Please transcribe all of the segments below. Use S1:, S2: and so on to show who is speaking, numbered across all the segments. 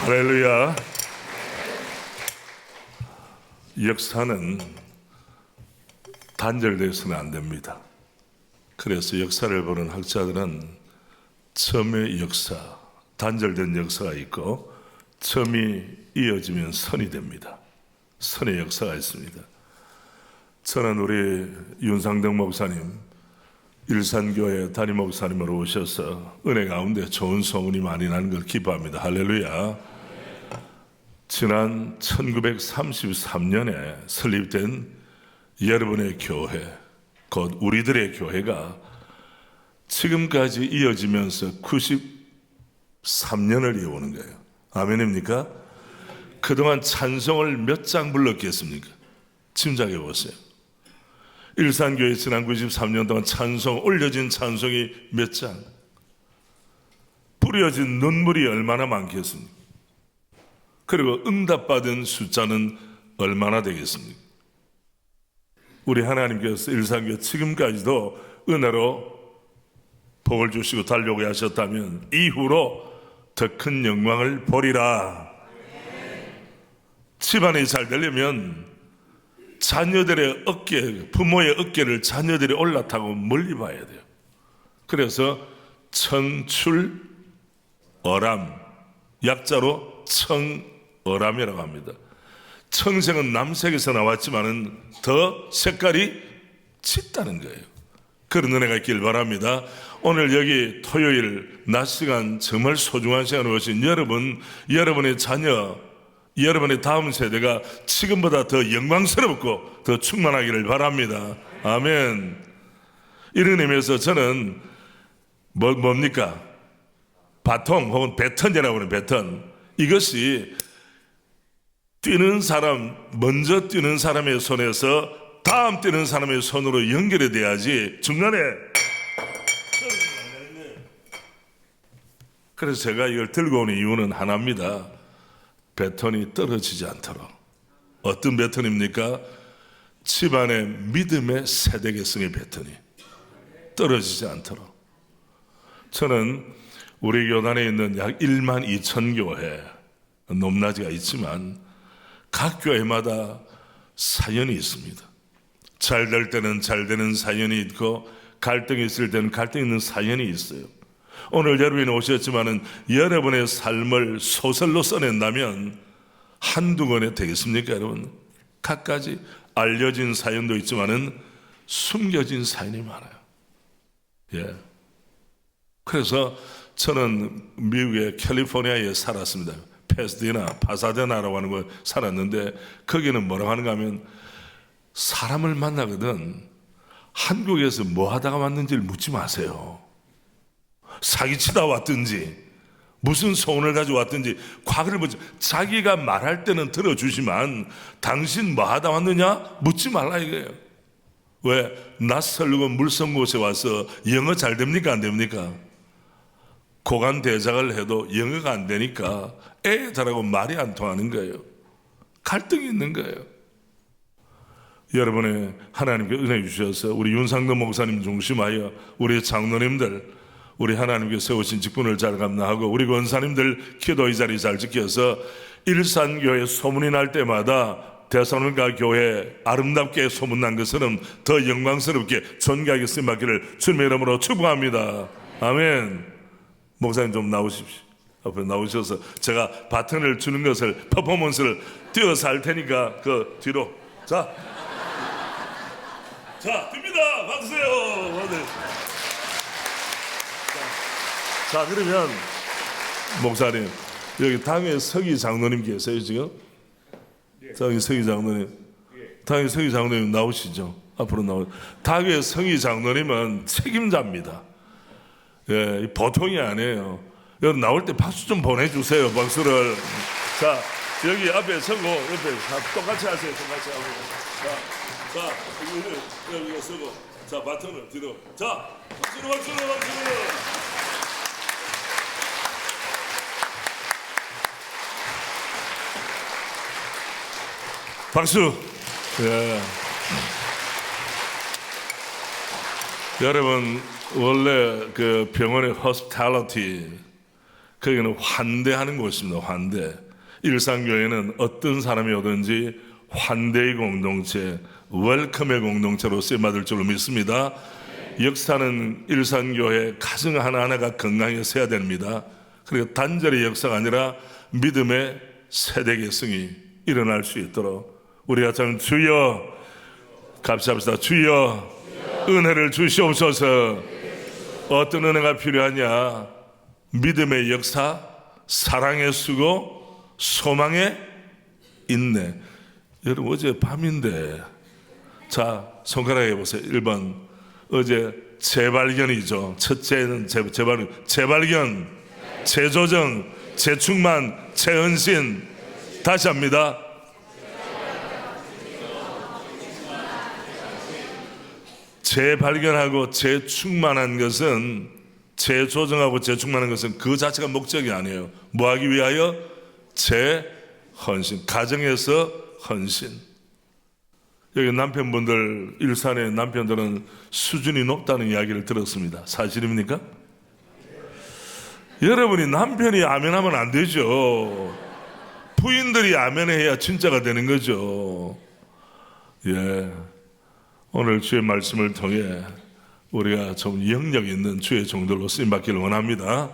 S1: 할렐루야. 역사는 단절돼서는 안 됩니다. 그래서 역사를 보는 학자들은 처음의 역사, 단절된 역사가 있고 처음이 이어지면 선이 됩니다. 선의 역사가 있습니다. 저는 우리 윤상덕 목사님, 일산교회 담임 목사님으로 오셔서 은혜 가운데 좋은 소문이 많이 나는 걸 기뻐합니다. 할렐루야. 지난 1933년에 설립된 여러분의 교회, 곧 우리들의 교회가 지금까지 이어지면서 93년을 이어오는 거예요. 아멘입니까? 그동안 찬송을 몇 장 불렀겠습니까? 짐작해 보세요. 일산교회 지난 93년 동안 찬송, 올려진 찬송이 몇 장, 뿌려진 눈물이 얼마나 많겠습니까? 그리고 응답받은 숫자는 얼마나 되겠습니까? 우리 하나님께서 일산교회 지금까지도 은혜로 복을 주시고 달려오게 하셨다면 이후로 더 큰 영광을 보리라. 집안이 잘 되려면 자녀들의 어깨, 부모의 어깨를 자녀들이 올라타고 멀리 봐야 돼요. 그래서 청출어람, 약자로 청어람이라고 합니다. 청색은 남색에서 나왔지만은 더 색깔이 짙다는 거예요. 그런 은혜가 있길 바랍니다. 오늘 여기 토요일 낮 시간 정말 소중한 시간을 오신 여러분, 여러분의 자녀, 여러분의 다음 세대가 지금보다 더 영광스럽고 더 충만하기를 바랍니다. 아멘. 이런 의미에서 저는 뭡니까? 바통 혹은 배턴이라고 하는 배턴, 이것이 뛰는 사람, 먼저 뛰는 사람의 손에서 다음 뛰는 사람의 손으로 연결이 돼야지 중간에. 그래서 제가 이걸 들고 오는 이유는 하나입니다. 배턴이 떨어지지 않도록. 어떤 배턴입니까? 집안의 믿음의 세대계성의 배턴이 떨어지지 않도록. 저는 우리 교단에 있는 약 1만 2천 교회, 높낮이가 있지만 각 교회마다 사연이 있습니다. 잘 될 때는 잘 되는 사연이 있고 갈등이 있을 때는 갈등 있는 사연이 있어요. 오늘 여러분이 오셨지만은 여러분의 삶을 소설로 써낸다면 한두 권에 되겠습니까, 여러분? 각가지 알려진 사연도 있지만은 숨겨진 사연이 많아요. 예. 그래서 저는 미국의 캘리포니아에 살았습니다. 페스디나, 파사데나라고 하는 걸 살았는데 거기는 뭐라고 하는가 하면 사람을 만나거든 한국에서 뭐 하다가 왔는지를 묻지 마세요. 사기치다 왔든지 무슨 소원을 가지고 왔든지 과거를 묻지. 자기가 말할 때는 들어주지만 당신 뭐 하다 왔느냐 묻지 말라 이거예요. 왜? 낯설고 물선 곳에 와서 영어 잘 됩니까 안 됩니까? 고관 대작을 해도 영어가 안 되니까 애들하고 말이 안 통하는 거예요. 갈등이 있는 거예요. 여러분의 하나님께 은혜 주셔서 우리 윤상덕 목사님 중심하여 우리 장로님들, 우리 하나님께 세우신 직분을 잘 감당하고 우리 권사님들 기도 이 자리 잘 지켜서 일산교회 소문이 날 때마다 데살로니가 교회 아름답게 소문난 것처럼 더 영광스럽게 존귀하게 쓰임받기를 주님의 이름으로 축복합니다. 아멘. 목사님 좀 나오십시오. 앞에 나오셔서 제가 바톤을 주는 것을, 퍼포먼스를 띄워서 할 테니까 그 뒤로. 자, 듭니다. 받으세요. 자, 그러면 목사님 여기 당회 서기 장로님 계세요 지금? 당회 서기 장로님, 당회 서기 장로님 나오시죠? 앞으로 나오. 당회 서기 장로님은 책임자입니다. 예, 보통이 아니에요. 여러분 나올 때 박수 좀 보내주세요. 박수를. 자, 여기 앞에 서고 옆에 똑같이 하세요. 똑같이 하고. 자, 여기 서고. 자, 바톤을 뒤로. 자, 박수로. 박수. 예. 여러분 원래 그 병원의 hospitality 거기는 환대하는 곳입니다. 환대. 일산교회는 어떤 사람이 오든지 환대의 공동체, 웰컴의 공동체로 쓰임받을 줄로 믿습니다. 역사는 일산교회 가정 하나하나가 건강해서 해야 됩니다. 그리고 단절의 역사가 아니라 믿음의 세대 계승이 일어날 수 있도록 우리가 참 주여 감사합니다. 주여 은혜를 주시옵소서. 어떤 은혜가 필요하냐? 믿음의 역사, 사랑의 수고, 소망의 인내. 여러분 어제 밤인데 자 손가락 해보세요. 1번 어제 재발견이죠. 첫째는 재발견, 재조정, 재충만, 재헌신. 다시 합니다. 재발견하고 재충만한 것은, 재조정하고 재충만한 것은 그 자체가 목적이 아니에요. 뭐 하기 위하여? 재헌신. 가정에서 헌신. 여기 남편분들, 일산의 남편들은 수준이 높다는 이야기를 들었습니다. 사실입니까? 여러분이 남편이 아멘하면 안 되죠. 부인들이 아멘해야 진짜가 되는 거죠. 예. 오늘 주의 말씀을 통해 우리가 좀 영역 있는 주의 종들로 쓰임받기를 원합니다.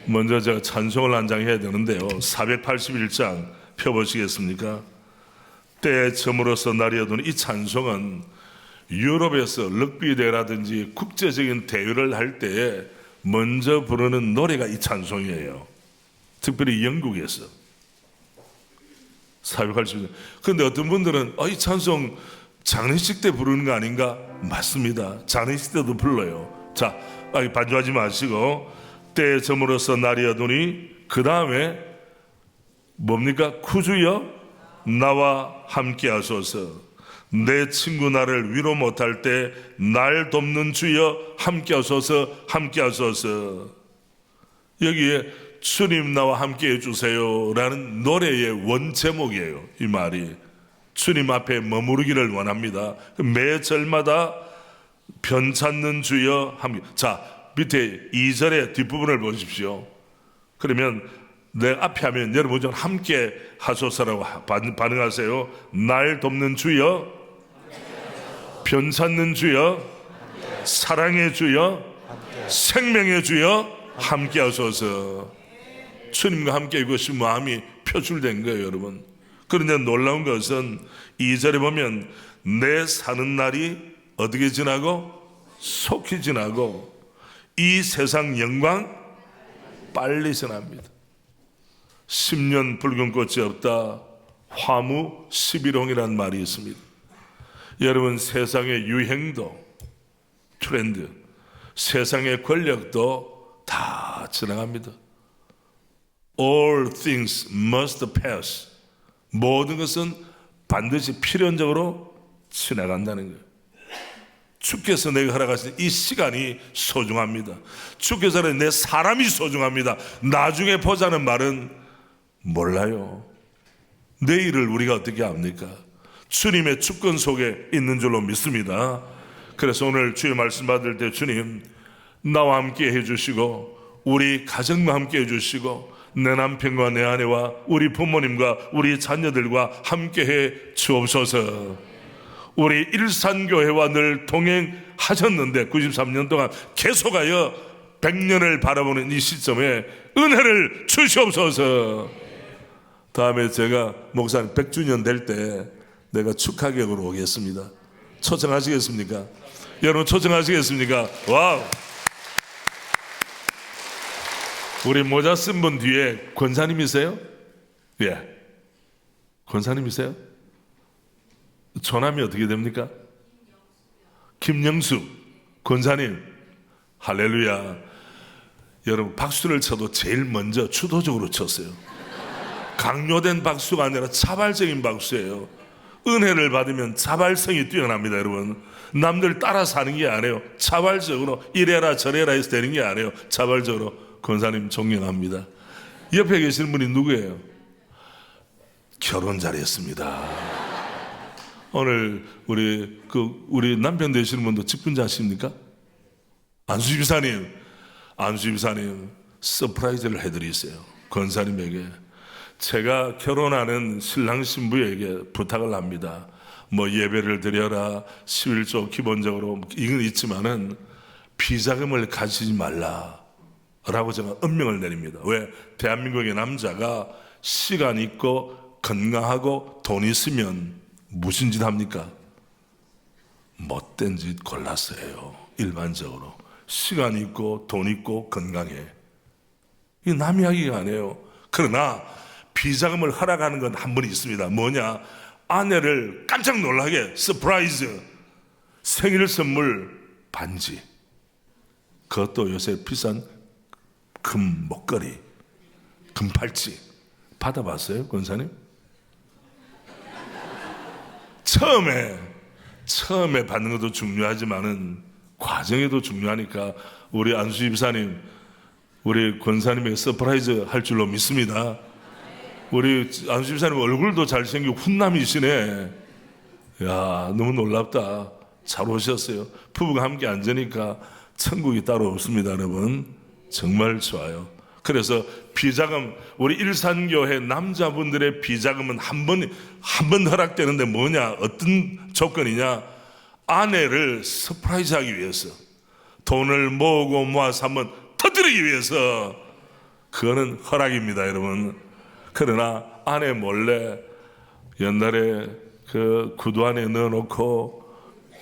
S1: 먼저 제가 찬송을 한 장 해야 되는데요. 481장 펴보시겠습니까? 때에 점으로서 날이 어두운 이 찬송은 유럽에서 럭비 대회라든지 국제적인 대회를 할 때에 먼저 부르는 노래가 이 찬송이에요. 특별히 영국에서 480년. 그런데 어떤 분들은 이 찬송 장례식 때 부르는 거 아닌가? 맞습니다. 장례식 때도 불러요. 자, 반주하지 마시고 때에 점으로서 날이 어두니 그 다음에 뭡니까? 구주여 나와 함께 하소서. 내 친구 나를 위로 못할 때 날 돕는 주여 함께 하소서. 함께 하소서. 여기에 주님 나와 함께 해주세요 라는 노래의 원제목이에요. 이 말이 주님 앞에 머무르기를 원합니다. 매 절마다 변찮는 주여 함께. 자, 밑에 2절의 뒷부분을 보십시오. 그러면 내 앞에 하면 여러분 좀 함께 하소서라고 반응하세요. 날 돕는 주여, 변찮는 주여, 사랑의 주여, 생명의 주여 함께 하소서. 주님과 함께 이것이 마음이 표출된 거예요, 여러분. 그런데 놀라운 것은 2절에 보면 내 사는 날이 어떻게 지나고? 속히 지나고 이 세상 영광 빨리 지납니다. 10년 붉은 꽃이 없다 화무 11홍이라는 말이 있습니다. 여러분 세상의 유행도 트렌드, 세상의 권력도 다 지나갑니다. All things must pass. 모든 것은 반드시 필연적으로 지나간다는 거예요. 주께서 내게 허락하신 이 시간이 소중합니다. 주께서 내 사람이 소중합니다. 나중에 보자는 말은 몰라요. 내일을 우리가 어떻게 압니까? 주님의 주권 속에 있는 줄로 믿습니다. 그래서 오늘 주의 말씀 받을 때 주님 나와 함께 해주시고 우리 가정과 함께 해주시고 내 남편과 내 아내와 우리 부모님과 우리 자녀들과 함께해 주옵소서. 우리 일산교회와 늘 동행하셨는데 93년 동안 계속하여 100년을 바라보는 이 시점에 은혜를 주시옵소서. 다음에 제가 목사님 100주년 될 때 내가 축하격으로 오겠습니다. 초청하시겠습니까? 여러분 초청하시겠습니까? 와우. 우리 모자 쓴 분 뒤에 권사님이세요? 예. 권사님이세요? 전함이 어떻게 됩니까? 김영수 권사님. 할렐루야. 여러분 박수를 쳐도 제일 먼저 주도적으로 쳤어요. 강요된 박수가 아니라 자발적인 박수예요. 은혜를 받으면 자발성이 뛰어납니다. 여러분 남들 따라 사는 게 아니에요. 자발적으로 이래라 저래라 해서 되는 게 아니에요. 자발적으로. 권사님 존경합니다. 옆에 계시는 분이 누구예요? 결혼 잘했습니다. 오늘 우리 남편 되시는 분도 직분자십니까? 안수 집사님 서프라이즈를 해드리세요. 권사님에게. 제가 결혼하는 신랑 신부에게 부탁을 합니다. 뭐 예배를 드려라, 11조 기본적으로 이건 있지만은 비자금을 가지지 말라라고 제가 엄명을 내립니다. 왜? 대한민국의 남자가 시간 있고 건강하고 돈 있으면 무슨 짓 합니까? 못된 짓 골라서 해요. 일반적으로 시간 있고 돈 있고 건강해. 이 남 이야기가 아니에요. 그러나 비자금을 허락하는 건 한 번 있습니다. 뭐냐? 아내를 깜짝 놀라게 서프라이즈, 생일 선물 반지, 그것도 요새 비싼 금 목걸이, 금 팔찌 받아봤어요, 권사님? 처음에 받는 것도 중요하지만은 과정에도 중요하니까 우리 안수 집사님, 우리 권사님에게 서프라이즈 할 줄로 믿습니다. 우리 안수 집사님 얼굴도 잘생기고 훈남이시네. 야, 너무 놀랍다. 잘 오셨어요. 부부가 함께 앉으니까 천국이 따로 없습니다, 여러분. 정말 좋아요. 그래서 비자금, 우리 일산교회 남자분들의 비자금은 한 번 허락되는데 뭐냐? 어떤 조건이냐? 아내를 서프라이즈 하기 위해서, 돈을 모으고 모아서 한번 터뜨리기 위해서. 그거는 허락입니다, 여러분. 그러나 아내 몰래 옛날에 그 구두 안에 넣어놓고,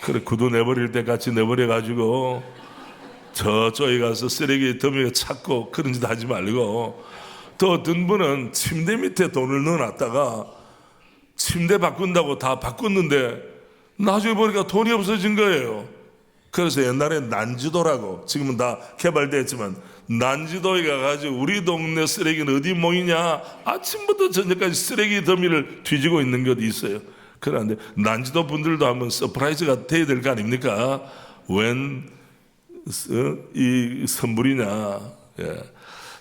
S1: 그래 구두 내버릴 때 같이 내버려가지고 저쪽에 가서 쓰레기 더미에 찾고 그런 짓 하지 말고, 또 어떤 분은 침대 밑에 돈을 넣어놨다가 침대 바꾼다고 다 바꿨는데 나중에 보니까 돈이 없어진 거예요. 그래서 옛날에 난지도라고, 지금은 다 개발됐지만 난지도에 가가지고 우리 동네 쓰레기는 어디 모이냐, 아침부터 저녁까지 쓰레기 더미를 뒤지고 있는 것도 있어요. 그런데 난지도 분들도 한번 서프라이즈가 돼야 될 거 아닙니까? 웬 이 선물이냐. 예.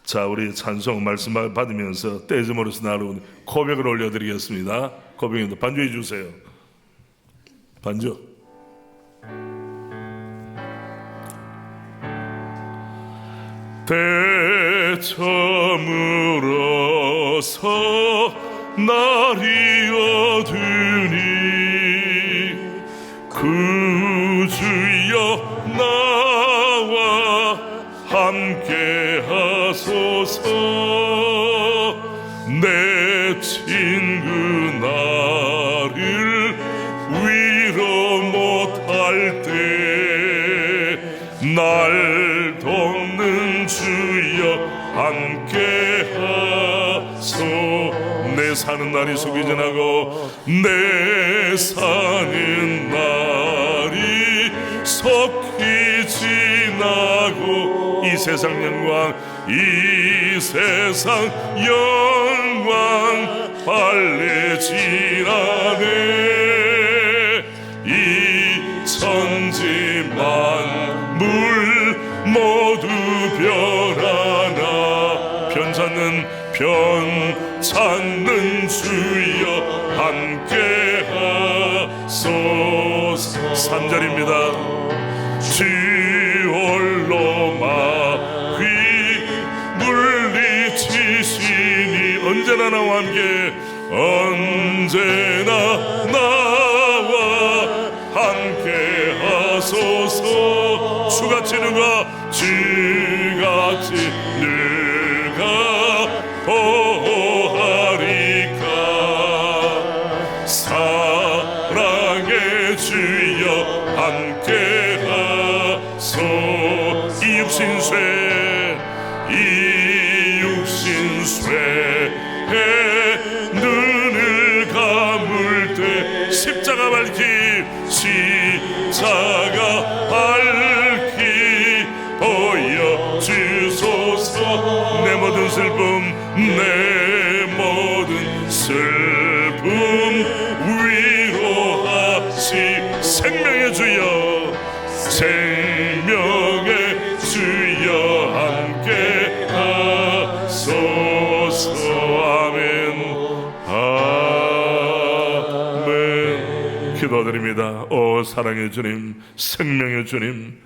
S1: 자, 우리 찬송 말씀 받으면서 떼즈모로서 나누는 고백을 올려드리겠습니다. 고백입니다. 반주해 주세요. 반주. 대처물어서 날이 어두니 구주여 나와 함께 하소서. 내 친구 나를 위로 못할 때 날 돕는 주여 함께 하소. 내 사는 날이 속이 지나고 내 사는 날이 속히 지나고 이 세상 영광, 이 세상 영광 빨리 지나네. 이 천지 만물 모두 변하나 변 찾는 주여 함께 하소서. 3절입니다. 주 홀로 마귀 물리치시니 언제나 나와 함께, 언제나 나와 함께 하소서. 주같이 누가 보호하리까. 사랑의 주여 함께 하소. 이 육신쇠에 눈을 감을 때 십자가 밝히 보여주소서. 내 모든 슬픔 위로하시. 생명의 주여 함께 하소서. 아멘. 기도드립니다. 오 사랑의 주님, 생명의 주님,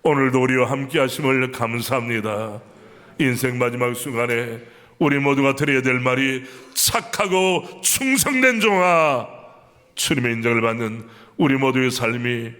S1: 오늘도 우리와 함께 하심을 감사합니다. 인생 마지막 순간에 우리 모두가 드려야 될 말이 착하고 충성된 종아, 주님의 인정을 받는 우리 모두의 삶이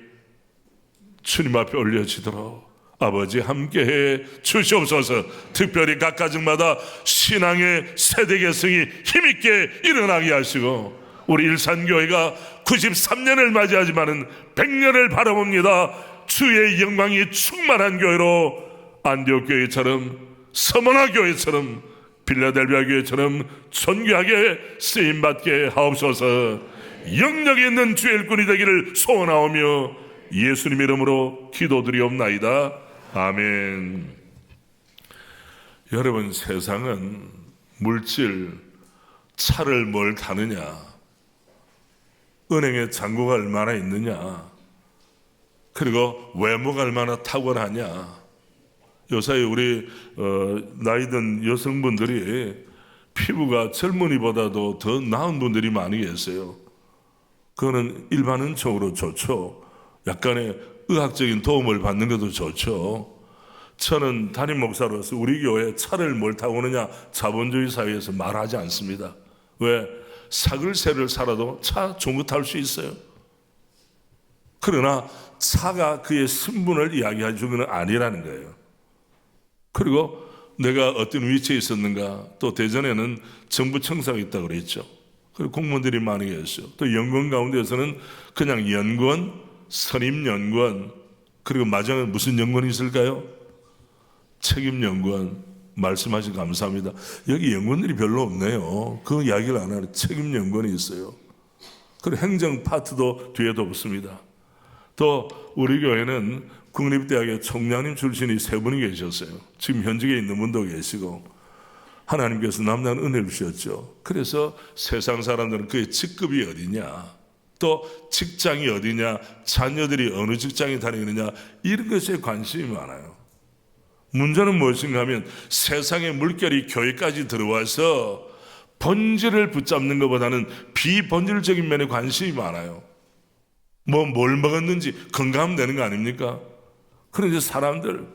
S1: 주님 앞에 올려지도록 아버지 함께해 주시옵소서. 특별히 각 가정마다 신앙의 세대 계승이 힘있게 일어나게 하시고, 우리 일산교회가 93년을 맞이하지만은 100년을 바라봅니다. 주의 영광이 충만한 교회로 안디옥 교회처럼, 서머나 교회처럼, 빌라델비아 교회처럼 존귀하게 쓰임받게 하옵소서. 영력 있는 주의 일꾼이 되기를 소원하오며 예수님 이름으로 기도드리옵나이다. 아멘. 여러분, 세상은 물질, 차를 뭘 타느냐, 은행에 잔고가 얼마나 있느냐, 그리고 외모가 얼마나 탁월하냐. 요사이 우리 나이 든 여성분들이 피부가 젊은이보다도 더 나은 분들이 많이 계세요. 그거는 일반적으로 좋죠. 약간의 의학적인 도움을 받는 것도 좋죠. 저는 담임 목사로서 우리 교회 차를 뭘 타고 오느냐 자본주의 사회에서 말하지 않습니다. 왜? 사글세를 살아도 차 좋은 거 탈 수 있어요. 그러나 차가 그의 신분을 이야기해 주는 건 아니라는 거예요. 그리고 내가 어떤 위치에 있었는가, 또 대전에는 정부 청사가 있다고 그랬죠. 그리고 공무원들이 많이 계셨어요. 또 연구원 가운데서는 그냥 연구원, 선임연구원, 그리고 마지막에 무슨 연구원이 있을까요? 책임연구원. 말씀하시 감사합니다. 여기 연구원들이 별로 없네요. 그 이야기를 안 하는 책임연구원이 있어요. 그리고 행정 파트도 뒤에도 없습니다. 또 우리 교회는 국립대학의 총장님 출신이 3분이 계셨어요. 지금 현직에 있는 분도 계시고, 하나님께서 남다른 은혜를 주셨죠. 그래서 세상 사람들은 그의 직급이 어디냐, 또 직장이 어디냐, 자녀들이 어느 직장에 다니느냐, 이런 것에 관심이 많아요. 문제는 무엇인가 하면 세상의 물결이 교회까지 들어와서 본질을 붙잡는 것보다는 비본질적인 면에 관심이 많아요. 뭘 먹었는지 건강하면 되는 거 아닙니까? 그런데 사람들,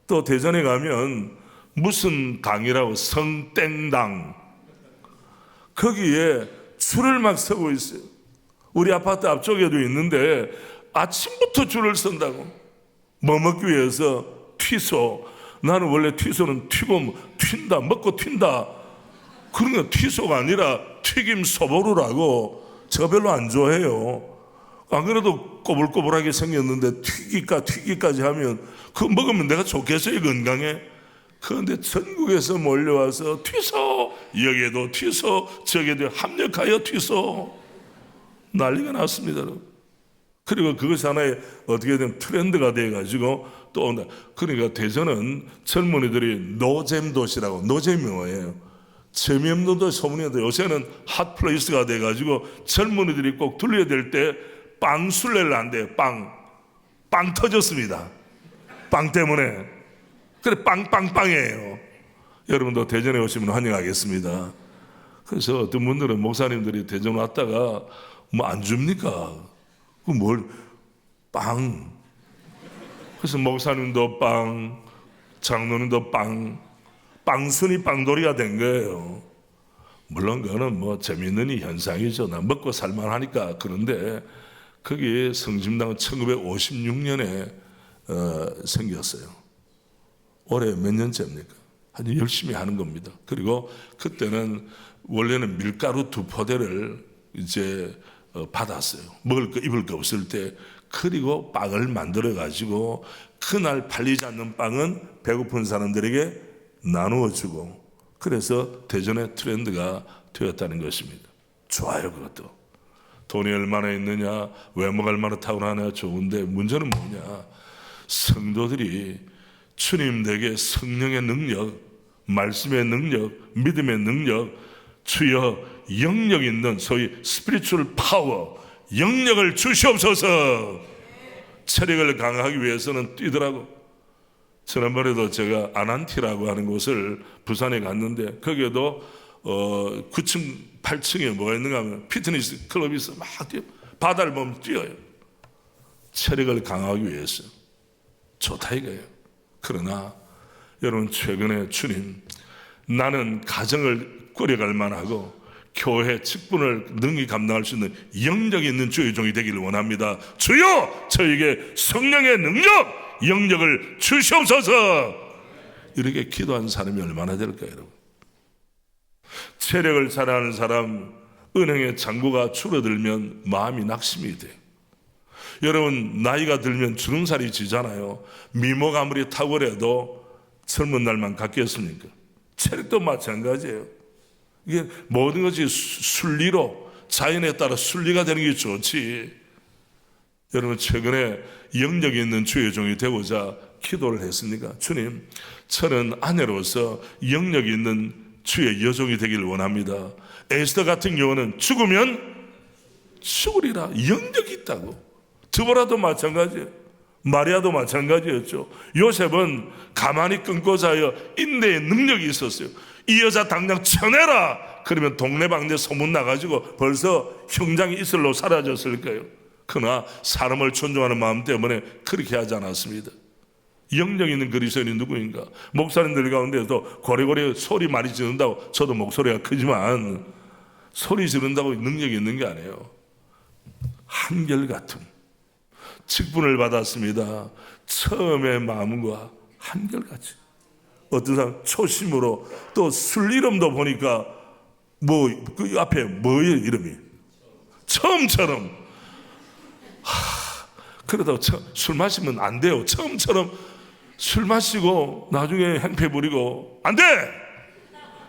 S1: 또 대전에 가면 무슨 당이라고, 성땡당, 거기에 줄을 막 서고 있어요. 우리 아파트 앞쪽에도 있는데 아침부터 줄을 선다고. 뭐 먹기 위해서? 튀소. 나는 원래 튀소는 튀고 튄다, 먹고 튄다, 그런 거 튀소가 아니라 튀김 소보루라고. 제가 별로 안 좋아해요. 안 그래도 꼬불꼬불하게 생겼는데 튀기까지 하면 그거 먹으면 내가 좋겠어요, 건강에? 그런데 전국에서 몰려와서 튀소, 여기에도 튀소, 저기에도 합력하여 튀소, 난리가 났습니다. 그리고 그것이 하나의 어떻게든 트렌드가 돼가지고 또 온다. 그러니까 대전은 젊은이들이 노잼 도시라고. 노잼이 뭐예요? 재미없는 도시 소문이 나는데 요새는 핫플레이스가 돼가지고 젊은이들이 꼭 들려야 될 때 빵술래를 한대요. 빵 터졌습니다. 빵 때문에. 그래, 빵이에요. 여러분도 대전에 오시면 환영하겠습니다. 그래서 어떤 분들은 목사님들이 대전 왔다가 뭐 안 줍니까? 그 뭘 빵. 그래서 목사님도 빵, 장로님도 빵순이 빵돌이가 된 거예요. 물론 그거는 뭐 재미있는 현상이죠. 나 먹고 살만하니까. 그런데 거기 성심당은 1956년에 생겼어요. 올해 몇 년째입니까? 아주 열심히 하는 겁니다. 그리고 그때는 원래는 밀가루 2포대를 이제 받았어요. 먹을 거 입을 거 없을 때. 그리고 빵을 만들어 가지고 그날 팔리지 않는 빵은 배고픈 사람들에게 나누어 주고, 그래서 대전의 트렌드가 되었다는 것입니다. 좋아요. 그것도 돈이 얼마나 있느냐, 외모가 얼마나 탁월하냐 좋은데, 문제는 뭐냐, 성도들이 주님 댁에 성령의 능력, 말씀의 능력, 믿음의 능력, 주여 영력 있는 소위 스피리추얼 파워, 영력을 주시옵소서. 체력을 강화하기 위해서는 뛰더라고. 지난번에도 제가 아난티라고 하는 곳을 부산에 갔는데, 거기에도 9층 8층에 뭐가 있는가 하면 피트니스 클럽이 있어. 막 뛰어. 바다를 보면 뛰어요. 체력을 강화하기 위해서. 좋다 이거예요. 그러나 여러분, 최근에 주님, 나는 가정을 꾸려갈 만하고 교회 직분을 능히 감당할 수 있는 영력 있는 주의 종이 되기를 원합니다. 주여, 저에게 성령의 능력, 영력을 주시옵소서. 이렇게 기도한 사람이 얼마나 될까요, 여러분? 체력을 잘하는 사람, 은행의 잔고가 줄어들면 마음이 낙심이 돼요. 여러분, 나이가 들면 주름살이 지잖아요. 미모가 아무리 탁월해도 젊은 날만 같겠습니까? 체력도 마찬가지예요. 이게 모든 것이 순리로, 자연에 따라 순리가 되는 게 좋지. 여러분, 최근에 영력이 있는 주의 종이 되고자 기도를 했습니까? 주님, 저는 아내로서 영력이 있는 주의 여종이 되기를 원합니다. 에스더 같은 경우는 죽으면 죽으리라 영력이 있다고. 드보라도 마찬가지예요. 마리아도 마찬가지였죠. 요셉은 가만히 끊고 자여 인내의 능력이 있었어요. 이 여자 당장 쳐내라. 그러면 동네방네 소문 나가지고 벌써 형장이 이슬로 사라졌을 거예요. 그러나 사람을 존중하는 마음 때문에 그렇게 하지 않았습니다. 영력 있는 그리스도인이 누구인가? 목사님들 가운데서 고래고래 소리 많이 지른다고, 저도 목소리가 크지만 소리 지른다고 능력이 있는 게 아니에요. 한결같은 직분을 받았습니다. 처음의 마음과 한결같이. 어떤 사람 초심으로, 또 술 이름도 보니까 그 앞에 뭐예요, 이름이? 처음처럼. 그러다가 술 마시면 안 돼요. 처음처럼 술 마시고 나중에 행패 부리고 안 돼.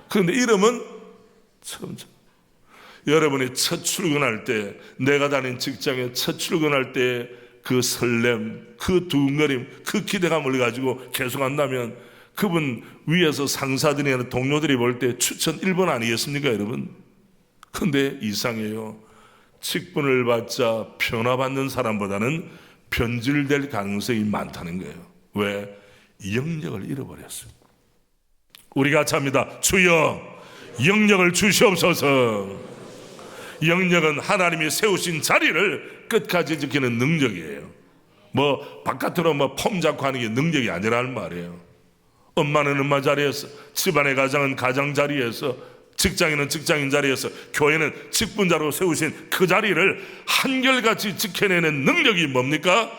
S1: 그런데 이름은 처음처럼. 여러분이 첫 출근할 때, 내가 다닌 직장에 첫 출근할 때 그 설렘, 그 두근거림, 그 기대감을 가지고 계속 한다면 그분 위에서 상사들이나 동료들이 볼 때 추천 1번 아니겠습니까, 여러분? 근데 이상해요. 직분을 받자 변화받는 사람보다는 변질될 가능성이 많다는 거예요. 왜? 영력을 잃어버렸어요. 우리가 같이 합니다. 주여, 영력을 주시옵소서. 영력은 하나님이 세우신 자리를 끝까지 지키는 능력이에요. 바깥으로 폼 잡고 하는 게 능력이 아니라는 말이에요. 엄마는 엄마 자리에서, 집안의 가장은 가장 자리에서, 직장인은 직장인 자리에서, 교회는 직분자로 세우신 그 자리를 한결같이 지켜내는 능력이 뭡니까?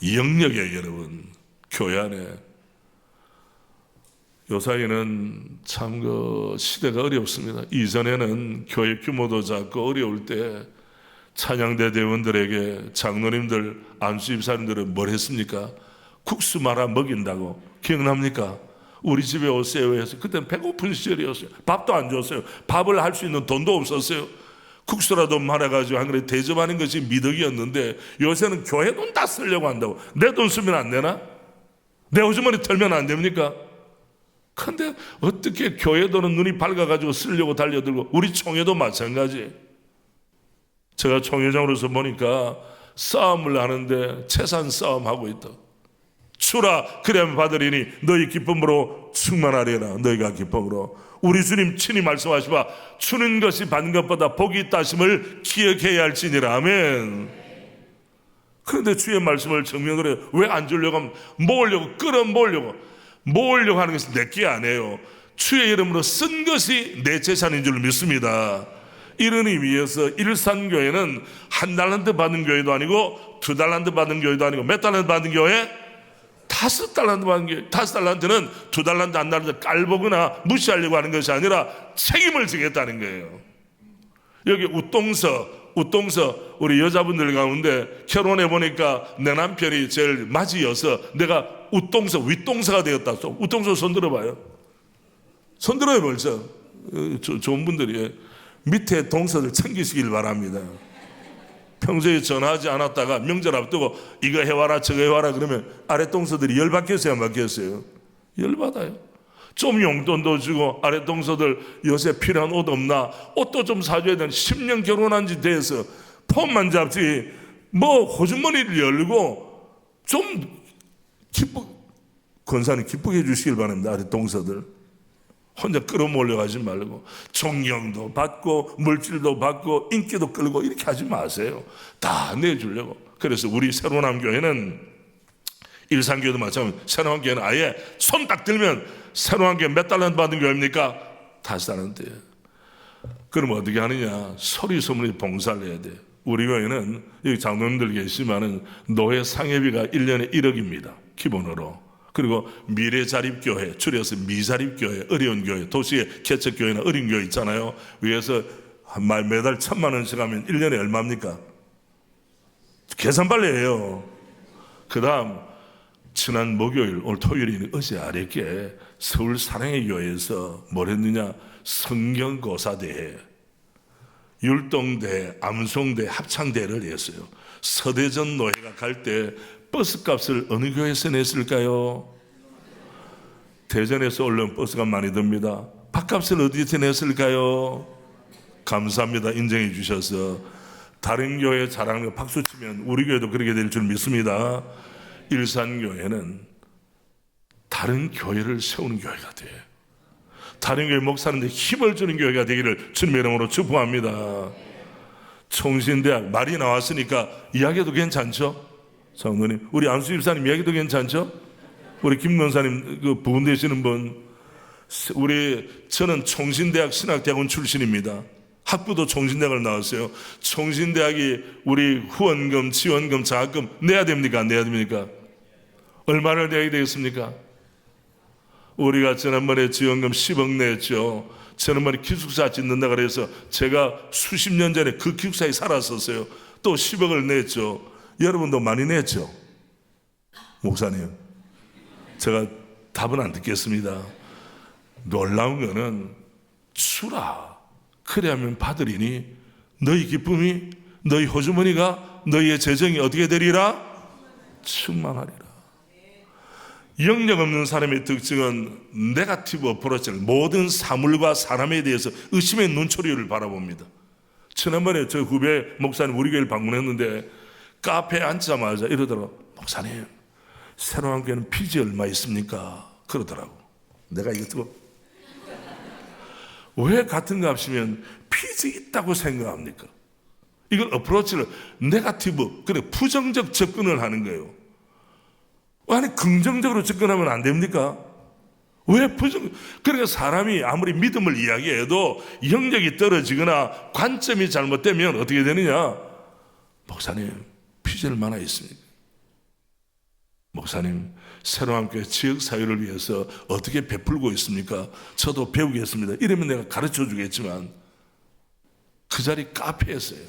S1: 영력이에요, 여러분. 교회 안에. 요사이는 참 시대가 어렵습니다. 이전에는 교회 규모도 작고 어려울 때 찬양대 대원들에게 장로님들, 안수집사님들은 뭘 했습니까? 국수 말아 먹인다고. 기억납니까? 우리 집에 오세요 해서, 그때는 배고픈 시절이었어요. 밥도 안 줬어요. 밥을 할 수 있는 돈도 없었어요. 국수라도 말아가지고 한 그릇 대접하는 것이 미덕이었는데, 요새는 교회 돈 다 쓰려고 한다고. 내 돈 쓰면 안 되나? 내 호주머니 털면 안 됩니까? 근데 어떻게 교회 돈은 눈이 밝아가지고 쓰려고 달려들고, 우리 총회도 마찬가지. 제가 총회장으로서 보니까 싸움을 하는데 재산 싸움하고 있다. 주라, 그래야만 받으리니 너희 기쁨으로 충만하리라. 너희가 기쁨으로. 우리 주님 친히 말씀하시바, 주는 것이 받는 것보다 복이 있다 하심을 기억해야 할지니라. 아멘. 그런데 주의 말씀을 증명을 해요. 왜 안 주려고 하면 모으려고, 모으려고 하는 것은 내게 아니에요. 주의 이름으로 쓴 것이 내 재산인 줄 믿습니다. 이런 의미에서 일산교회는 1달란트 받은 교회도 아니고 2달란트 받은 교회도 아니고 몇 달란트 받은 교회? 5달란트 받은 교회. 5달란트는 2달란트, 1달란트 깔보거나 무시하려고 하는 것이 아니라 책임을 지겠다는 거예요. 여기 웃동서 우리 여자분들 가운데 결혼해 보니까 내 남편이 제일 맞이여서 내가 웃동서, 윗동서가 되었다. 웃동서 손 들어봐요. 손 들어요, 벌써. 좋은 분들이. 밑에 동서들 챙기시길 바랍니다. 평소에 전화하지 않았다가 명절 앞두고 이거 해와라 저거 해와라 그러면 아래 동서들이 열받겠어요, 안 받겠어요? 열받아요. 좀 용돈도 주고, 아래 동서들 요새 필요한 옷 없나? 옷도 좀 사줘야 되는. 10년 결혼한 지 돼서 폼만 잡지 호주머니를 열고 좀 권사님 기쁘게 해주시길 바랍니다. 아래 동서들 혼자 끌어모으려 하지 말고, 존경도 받고 물질도 받고 인기도 끌고 이렇게 하지 마세요. 다 내주려고. 그래서 우리 새로남 교회는 일산교회도 마찬가지로 새로운 교회는 아예 손 딱 들면 새로운 교회 몇 달러 받은 교회입니까? 5달러인데. 그럼 어떻게 하느냐? 소리 소문이 봉사를 해야 돼. 우리 교회는 여기 장로님들 계시지만은 노회 상회비가 1년에 1억입니다. 기본으로. 그리고 미래자립교회, 줄여서 미자립교회, 어려운 교회, 도시의 개척교회나 어린 교회 있잖아요. 위에서 매달 1,000만 원씩 하면 1년에 얼마입니까? 계산 빨리 해요. 그 다음 지난 목요일, 오늘 토요일이니 어제 아랫게 서울 사랑의 교회에서 뭘 했느냐? 성경고사대회, 율동대회, 암송대회, 합창대회를 했어요. 서대전 노회가 갈 때 버스값을 어느 교회에서 냈을까요? 대전에서 올라온 버스가 많이 듭니다. 밥값을 어디서 냈을까요? 감사합니다. 인정해 주셔서. 다른 교회 자랑을 박수 치면 우리 교회도 그렇게 될 줄 믿습니다. 일산교회는 다른 교회를 세우는 교회가 돼요. 다른 교회 목사님들 힘을 주는 교회가 되기를 주님의 이름으로 축복합니다. 총신대학 말이 나왔으니까 이야기도 괜찮죠? 장로님, 우리 안수 집사님 이야기도 괜찮죠? 우리 김 권사님 그 부분 되시는 분, 저는 총신대학 신학대학원 출신입니다. 학부도 총신대학을 나왔어요. 총신대학이 우리 후원금, 지원금, 장학금 내야 됩니까? 안 내야 됩니까? 얼마를 내야 되겠습니까? 우리가 지난번에 지원금 10억 냈죠. 지난번에 기숙사 짓는다 그래서 제가 수십 년 전에 그 기숙사에 살았었어요. 또 10억을 냈죠. 여러분도 많이 냈죠? 목사님, 제가 답은 안 듣겠습니다. 놀라운 거는 주라. 그래야면 받으리니 너희 기쁨이, 너희 호주머니가, 너희의 재정이 어떻게 되리라? 충만하리라. 영역 없는 사람의 특징은 네거티브 어프로치를, 모든 사물과 사람에 대해서 의심의 눈초리를 바라봅니다. 지난번에 저 후배 목사님 우리 교회를 방문했는데 카페에 앉자마자 이러더라고. 목사님, 새로운 교회는 피지 얼마 있습니까? 그러더라고. 내가 이거 듣고 왜 같은 값이면 피지 있다고 생각합니까? 이걸 어프로치를 네거티브, 그래 부정적 접근을 하는 거예요. 아니 긍정적으로 접근하면 안 됩니까? 왜 부정? 그러니까 사람이 아무리 믿음을 이야기해도 영역이 떨어지거나 관점이 잘못되면 어떻게 되느냐? 목사님, 피지 얼마나 있습니까? 목사님, 새로운 교회 지역사회를 위해서 어떻게 베풀고 있습니까? 저도 배우겠습니다. 이러면 내가 가르쳐 주겠지만 그 자리 카페였어요.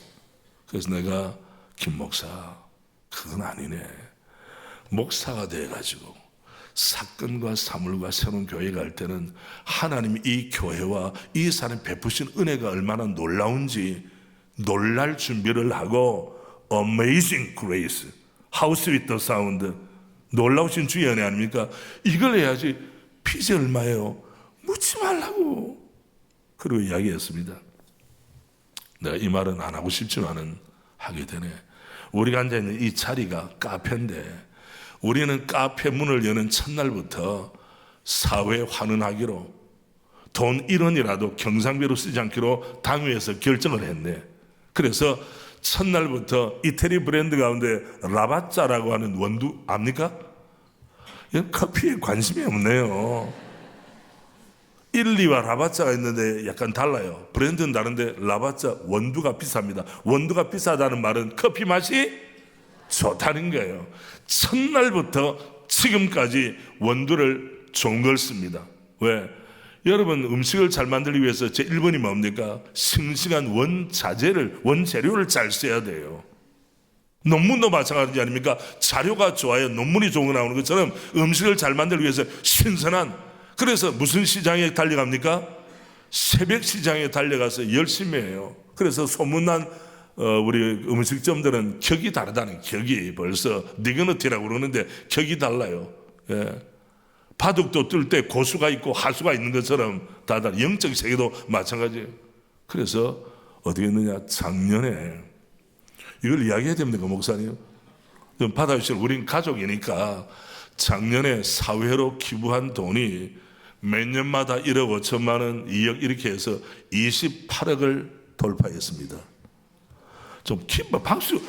S1: 그래서 내가 김 목사, 그건 아니네. 목사가 돼가지고 사건과 사물과 새로운 교회 갈 때는 하나님이 이 교회와 이 사람 베푸신 은혜가 얼마나 놀라운지 놀랄 준비를 하고 Amazing Grace, How Sweet the Sound, 놀라우신 주의 은혜 아닙니까? 이걸 해야지. 피지 얼마예요? 묻지 말라고. 그리고 이야기했습니다. 내가 이 말은 안 하고 싶지만은 하게 되네. 우리가 앉아있는 이 자리가 카페인데 우리는 카페 문을 여는 첫날부터 사회 환원하기로 돈 1원이라도 경상비로 쓰지 않기로 당회에서 결정을 했네. 그래서 첫날부터 이태리 브랜드 가운데 라바짜라고 하는 원두 압니까? 커피에 관심이 없네요. 1, 2와 라바짜가 있는데 약간 달라요. 브랜드는 다른데 라바짜 원두가 비쌉니다. 원두가 비싸다는 말은 커피 맛이 좋다는 거예요. 첫날부터 지금까지 원두를 좋은 걸 씁니다. 왜? 여러분 음식을 잘 만들기 위해서 제 1번이 뭡니까? 싱싱한 원재료를 잘 써야 돼요. 논문도 마찬가지 아닙니까? 자료가 좋아야 논문이 좋은 거 나오는 것처럼 음식을 잘 만들기 위해서 신선한, 그래서 무슨 시장에 달려갑니까? 새벽 시장에 달려가서 열심히 해요. 그래서 소문난 우리 음식점들은 격이 다르다는, 격이 벌써 니그너티라고 그러는데 격이 달라요. 예. 바둑도 뜰 때 고수가 있고 하수가 있는 것처럼 다들 영적 세계도 마찬가지예요. 그래서 어떻게 했느냐? 작년에 이걸 이야기해야 됩니까, 목사님? 좀 받아주실, 우린 가족이니까 작년에 사회로 기부한 돈이 몇 년마다 1억 5천만 원, 2억 이렇게 해서 28억을 돌파했습니다. 좀 박수.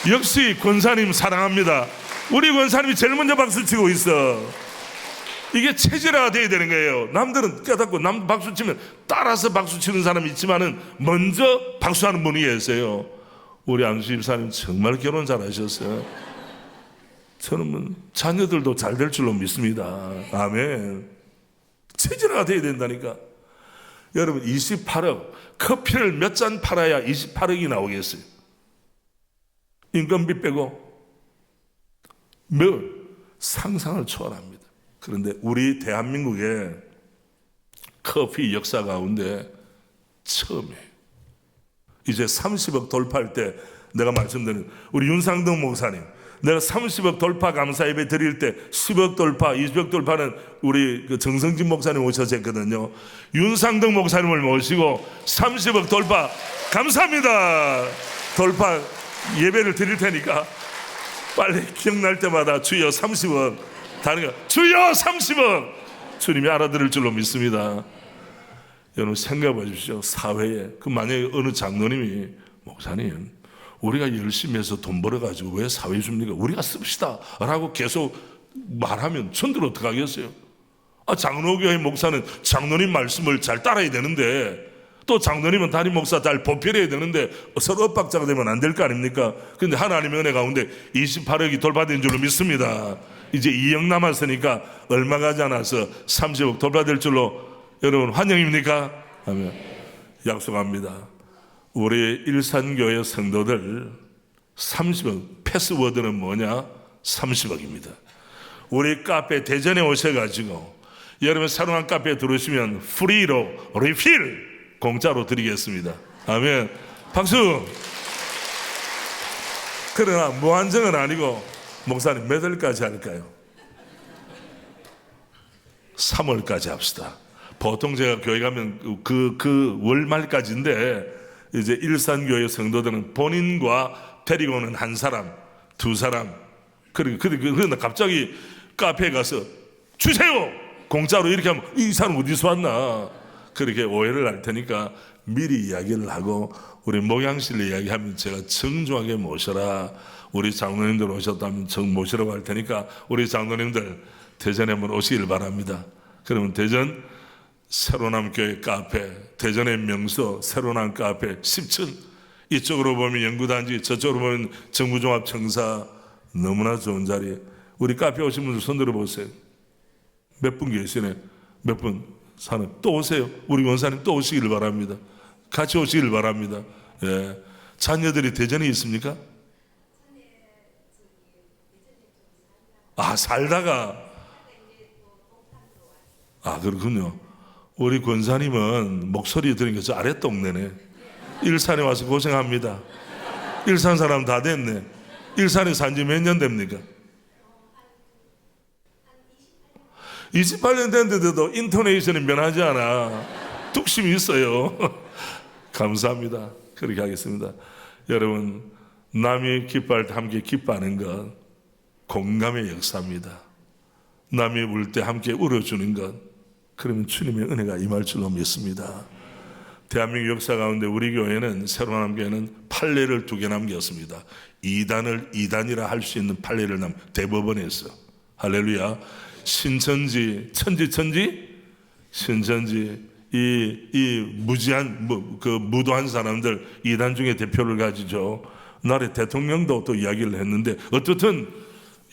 S1: 역시 권사님 사랑합니다. 우리 권사님이 제일 먼저 박수 치고 있어. 이게 체질화가 돼야 되는 거예요. 남들은 깨닫고 남 박수 치면 따라서 박수 치는 사람이 있지만은 먼저 박수하는 분이 계세요. 우리 안수 집사님 정말 결혼 잘하셨어요. 저는 자녀들도 잘 될 줄로 믿습니다. 아멘. 체질화가 돼야 된다니까. 여러분 28억 커피를 몇 잔 팔아야 28억이 나오겠어요? 인건비 빼고 상상을 초월합니다. 그런데 우리 대한민국의 커피 역사 가운데 처음이에요. 이제 30억 돌파할 때 내가 말씀드린 우리 윤상동 목사님, 내가 30억 돌파 감사 예배 드릴 때 10억 돌파, 20억 돌파는 우리 그 정성진 목사님 오셔서 했거든요. 윤상동 목사님을 모시고 30억 돌파 감사합니다. 돌파 예배를 드릴 테니까 빨리 기억날 때마다 주여 30억 다른 거 주여 30억 주님이 알아들을 줄로 믿습니다. 여러분 생각해 보십시오. 사회에 만약에 어느 장로님이 목사님 우리가 열심히 해서 돈 벌어가지고 왜 사회 줍니까? 우리가 씁시다 라고 계속 말하면 전들 어떡하겠어요? 장로교회 목사는 장로님 말씀을 잘 따라야 되는데 또 장로님은 담임 목사 잘 보필해야 되는데 서로 엇박자가 되면 안 될 거 아닙니까? 그런데 하나님의 은혜 가운데 28억이 돌파된 줄로 믿습니다. 이제 2억 남았으니까 얼마 가지 않아서 30억 돌파될 줄로 여러분 환영입니까? 아멘. 약속합니다. 우리 일산교회 성도들 30억 패스워드는 뭐냐? 30억입니다. 우리 카페 대전에 오셔가지고 여러분 사랑한 카페에 들어오시면 프리로 리필 공짜로 드리겠습니다. 아멘. 박수. 그러나 무한정은 아니고 목사님 몇 월까지 할까요? 3월까지 합시다. 보통 제가 교회 가면 그 월말까지인데 이제 일산교회 성도들은 본인과 데리고 오는 한 사람, 두 사람 그런데 갑자기 카페에 가서 주세요! 공짜로 이렇게 하면 이 사람 어디서 왔나? 그렇게 오해를 할 테니까 미리 이야기를 하고 우리 목양실 이야기하면 제가 정중하게 모셔라. 우리 장로님들 오셨다면 모시라고 할 테니까 우리 장로님들 대전에 한번 오시길 바랍니다. 그러면 대전 새로남교회 카페, 대전의 명소 새로남 카페 10층, 이쪽으로 보면 연구단지, 저쪽으로 보면 정부종합청사, 너무나 좋은 자리. 우리 카페 오신 분들 손 들어보세요. 몇 분 계시네? 몇 분? 사는 또 오세요. 우리 원사님 또 오시기를 바랍니다. 같이 오시기를 바랍니다. 예. 자녀들이 대전에 있습니까? 살다가 그렇군요. 우리 권사님은 목소리 들으니까 저 아랫동네네. 일산에 와서 고생합니다. 일산 사람 다 됐네. 일산에 산지 몇 년 됩니까? 28년 됐는데도 인토네이션이 변하지 않아. 뚝심이 있어요. 감사합니다. 그렇게 하겠습니다. 여러분, 남이 기뻐할 때 함께 기뻐하는 것 공감의 역사입니다. 남이 울 때 함께 울어주는 것, 그러면 주님의 은혜가 임할 줄로 믿습니다. 대한민국 역사 가운데 우리 교회는 새로남교회는 판례를 2개 남겼습니다. 이단이라 할 수 있는 판례를 대법원에서. 할렐루야. 신천지 이 무지한 무도한 사람들 이단 중에 대표를 가지죠. 나라의 대통령도 또 이야기를 했는데 어떻든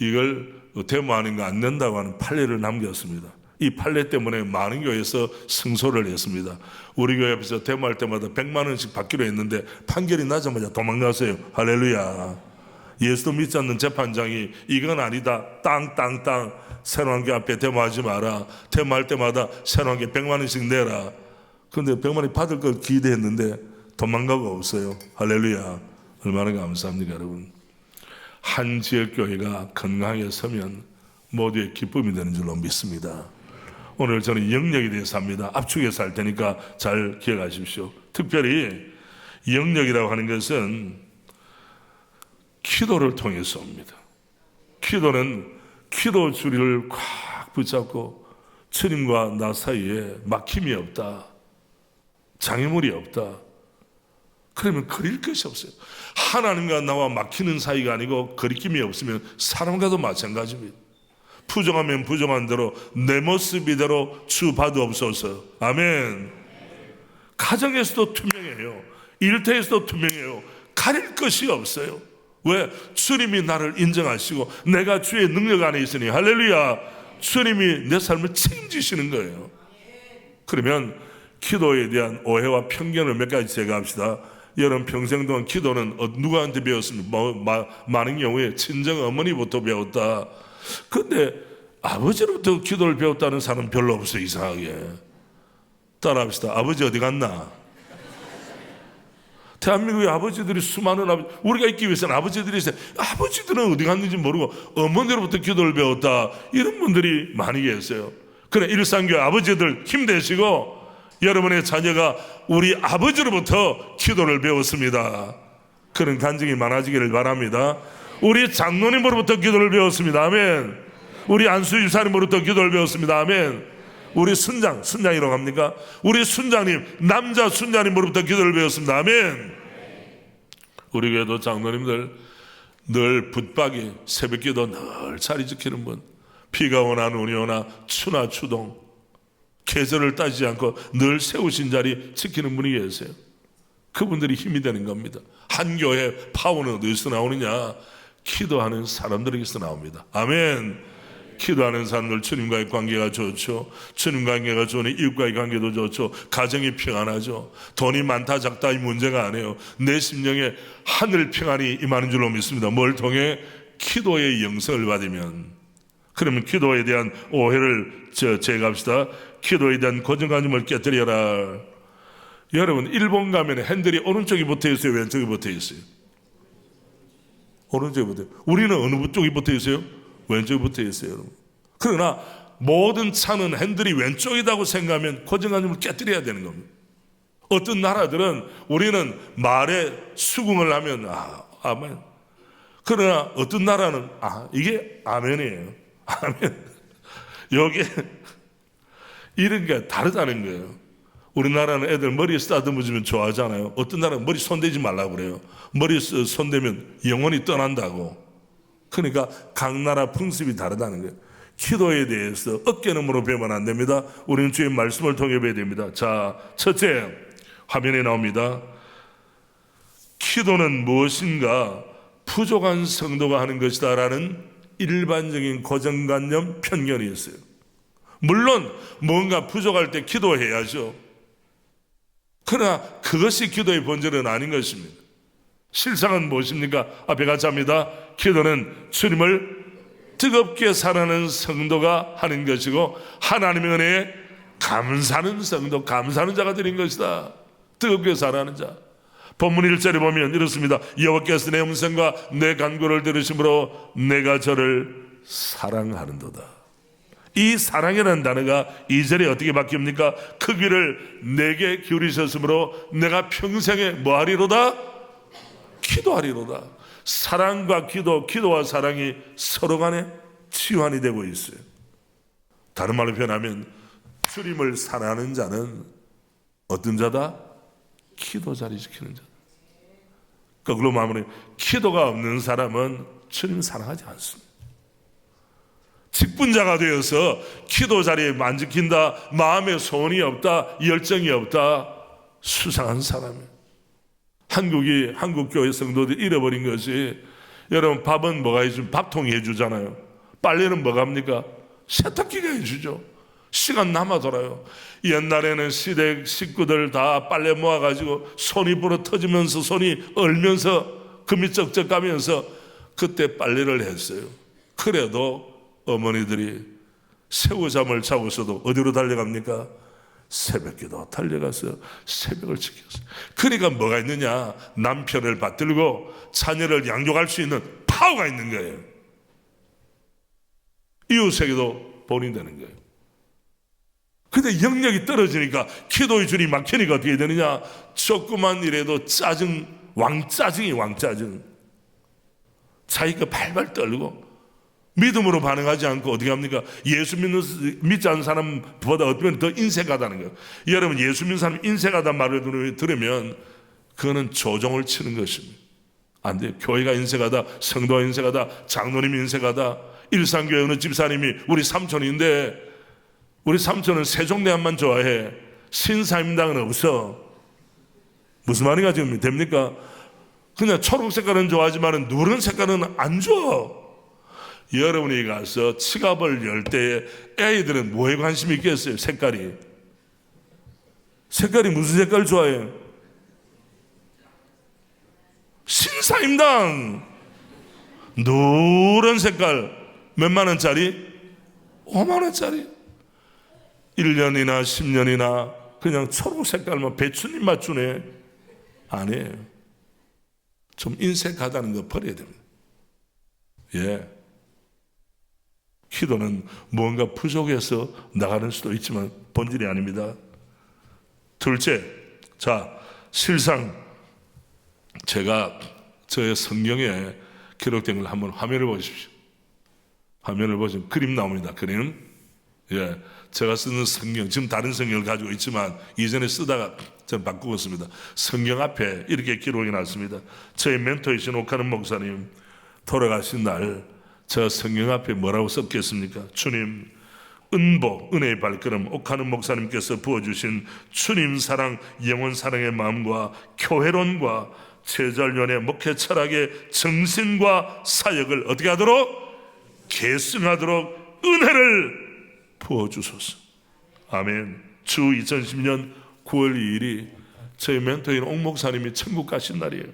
S1: 이걸 데모하는 거 안 된다고 하는 판례를 남겼습니다. 이 판례 때문에 많은 교회에서 승소를 했습니다. 우리 교회 앞에서 데모할 때마다 100만 원씩 받기로 했는데 판결이 나자마자 도망갔어요. 할렐루야. 예수도 믿지 않는 재판장이 이건 아니다. 땅 새로운교 앞에 데모하지 마라. 데모할 때마다 새로운교 100만 원씩 내라. 그런데 100만 원 받을 걸 기대했는데 도망가고 없어요. 할렐루야. 얼마나 감사합니까 여러분. 한 지역교회가 건강하게 서면 모두의 기쁨이 되는 줄로 믿습니다. 오늘 저는 영역에 대해서 합니다. 압축해서 할 테니까 잘 기억하십시오. 특별히 영역이라고 하는 것은 기도를 통해서 옵니다. 기도는 기도 줄을 꽉 붙잡고 주님과 나 사이에 막힘이 없다, 장애물이 없다, 그러면 그릴 것이 없어요. 하나님과 나와 막히는 사이가 아니고 거리낌이 없으면 사람과도 마찬가지입니다. 부정하면 부정한 대로 내 모습 이대로 주 받으옵소서. 아멘. 가정에서도 투명해요. 일터에서도 투명해요. 가릴 것이 없어요. 왜? 주님이 나를 인정하시고 내가 주의 능력 안에 있으니 할렐루야. 주님이 내 삶을 책임지시는 거예요. 그러면 기도에 대한 오해와 편견을 몇 가지 제거합시다. 여러분 평생 동안 기도는 누구한테 배웠습니까? 많은 경우에 친정 어머니부터 배웠다. 근데 아버지로부터 기도를 배웠다는 사람은 별로 없어요. 이상하게. 따라합시다. 아버지 어디 갔나? 대한민국의 아버지들이 수많은 우리가 있기 위해서는 아버지들이 있어요. 아버지들은 어디 갔는지 모르고 어머니로부터 기도를 배웠다. 이런 분들이 많이 계세요. 그래 일상교회 아버지들 힘내시고 여러분의 자녀가 우리 아버지로부터 기도를 배웠습니다. 그런 간증이 많아지기를 바랍니다. 우리 장로님으로부터 기도를 배웠습니다. 아멘. 우리 안수 집사님으로부터 기도를 배웠습니다. 아멘. 우리 순장이라고 합니까? 우리 순장님, 남자 순장님으로부터 기도를 배웠습니다. 아멘. 우리 교회도 장로님들 늘 붙박이 새벽기도 늘 자리 지키는 분, 비가 오나 눈이 오나 추나 추동 계절을 따지지 않고 늘 세우신 자리 지키는 분이 계세요. 그분들이 힘이 되는 겁니다. 한 교회 파워는 어디서 나오느냐? 기도하는 사람들에게서 나옵니다. 아멘. 기도하는 사람들 주님과의 관계가 좋죠. 주님과의 관계가 좋으니 이웃과의 관계도 좋죠. 가정이 평안하죠. 돈이 많다 작다 이 문제가 아니에요. 내 심령에 하늘 평안이 임하는 줄로 믿습니다. 뭘 통해? 기도의 영성을 받으면. 그러면 기도에 대한 오해를 제거합시다. 기도에 대한 고정관념을 깨뜨려라. 여러분 일본 가면 핸들이 오른쪽이 붙어있어요? 왼쪽이 붙어있어요? 오른쪽이 붙어있어요. 우리는 어느 쪽이 붙어있어요? 왼쪽이 붙어있어요. 여러분. 그러나 모든 차는 핸들이 왼쪽이라고 생각하면 고정관념을 깨뜨려야 되는 겁니다. 어떤 나라들은 우리는 말에 수긍을 하면 아멘. 그러나 어떤 나라는 이게 아멘이에요. 아멘. 여기 이런 게 다르다는 거예요. 우리나라는 애들 머리에 쓰다듬어주면 좋아하잖아요. 어떤 나라는 머리 손대지 말라고 그래요. 머리 손대면 영혼이 떠난다고. 그러니까 각 나라 풍습이 다르다는 거예요. 기도에 대해서 어깨너머로 배우면 안 됩니다. 우리는 주의 말씀을 통해 배워야 됩니다. 자, 첫째 화면에 나옵니다. 기도는 무엇인가? 부족한 성도가 하는 것이다 라는 일반적인 고정관념 편견이 있어요. 물론 뭔가 부족할 때 기도해야죠. 그러나 그것이 기도의 본질은 아닌 것입니다. 실상은 무엇입니까? 앞에 같이 합니다. 기도는 주님을 뜨겁게 사랑하는 성도가 하는 것이고 하나님의 은혜에 감사하는 성도, 감사하는 자가 드린 것이다. 뜨겁게 사랑하는 자. 본문 1절에 보면 이렇습니다. 여호와께서 내 음성과 내 간구를 들으심으로 내가 저를 사랑하는도다. 이 사랑이라는 단어가 2절에 어떻게 바뀝니까? 그 귀를 내게 기울이셨으므로 내가 평생에 뭐하리로다? 기도하리로다. 사랑과 기도, 기도와 사랑이 서로 간에 치환이 되고 있어요. 다른 말로 표현하면 주님을 사랑하는 자는 어떤 자다? 기도 자리 지키는 자다. 거꾸로 말하면 기도가 없는 사람은 주님 사랑하지 않습니다. 직분자가 되어서 기도 자리에 안 지킨다, 마음에 소원이 없다, 열정이 없다, 수상한 사람이에요. 한국 교회 성도들이 잃어버린 것이, 여러분 밥은 뭐가 해주면 밥통이 해주잖아요. 빨래는 뭐가 합니까? 세탁기가 해주죠. 시간 남아 돌아요. 옛날에는 시댁 식구들 다 빨래 모아가지고 손이 불어 터지면서 손이 얼면서 금이 쩍쩍 가면서 그때 빨래를 했어요. 그래도 어머니들이 새우잠을 자고서도 어디로 달려갑니까? 새벽기도 달려가서 새벽을 지켰어요. 그러니까 뭐가 있느냐? 남편을 받들고 자녀를 양육할 수 있는 파워가 있는 거예요. 이웃에게도 본인되는 거예요. 근데 영역이 떨어지니까 기도의 줄이 막히니까 어떻게 되느냐? 조그만 일에도 왕짜증. 자기가 발발 떨고 믿음으로 반응하지 않고 어떻게 합니까? 믿지 않는 사람보다 어쩌면 더 인색하다는 거예요. 여러분 예수 믿는 사람이 인색하다는 말을 들으면 그거는 조종을 치는 것입니다. 안 돼요. 교회가 인색하다, 성도가 인색하다, 장로님이 인색하다. 일산교회 어느 집사님이 우리 삼촌인데 우리 삼촌은 세종대왕만 좋아해. 신사임당은 없어. 무슨 말인가 지금 됩니까? 그냥 초록 색깔은 좋아하지만 누런 색깔은 안 줘. 여러분이 가서 지갑을 열 때에 애들은 뭐에 관심이 있겠어요? 색깔이 무슨 색깔 좋아해? 신사임당 노란 색깔 몇만 원짜리? 5만 원짜리. 1년이나 10년이나 그냥 초록 색깔만 배추잎 맞추네. 아니에요. 좀 인색하다는 거 버려야 됩니다. 예. 기도는 뭔가 부족해서 나가는 수도 있지만 본질이 아닙니다. 둘째, 자, 실상 제가 저의 성경에 기록된 걸 한번 화면을 보십시오. 화면을 보시면 그림 나옵니다. 그림. 예. 제가 쓰는 성경, 지금 다른 성경을 가지고 있지만 이전에 쓰다가 저는 바꾸고 씁니다. 성경 앞에 이렇게 기록이 났습니다. 저의 멘토이신 옥하는 목사님 돌아가신 날 저 성경 앞에 뭐라고 썼겠습니까? 주님, 은복, 은혜의 발걸음 옥하는 목사님께서 부어주신 주님 사랑, 영원 사랑의 마음과 교회론과 제자련의 목회 철학의 정신과 사역을 어떻게 하도록? 계승하도록 은혜를 부어주소서. 아멘. 주 2010년 9월 2일이 저희 멘토인 옥 목사님이 천국 가신 날이에요.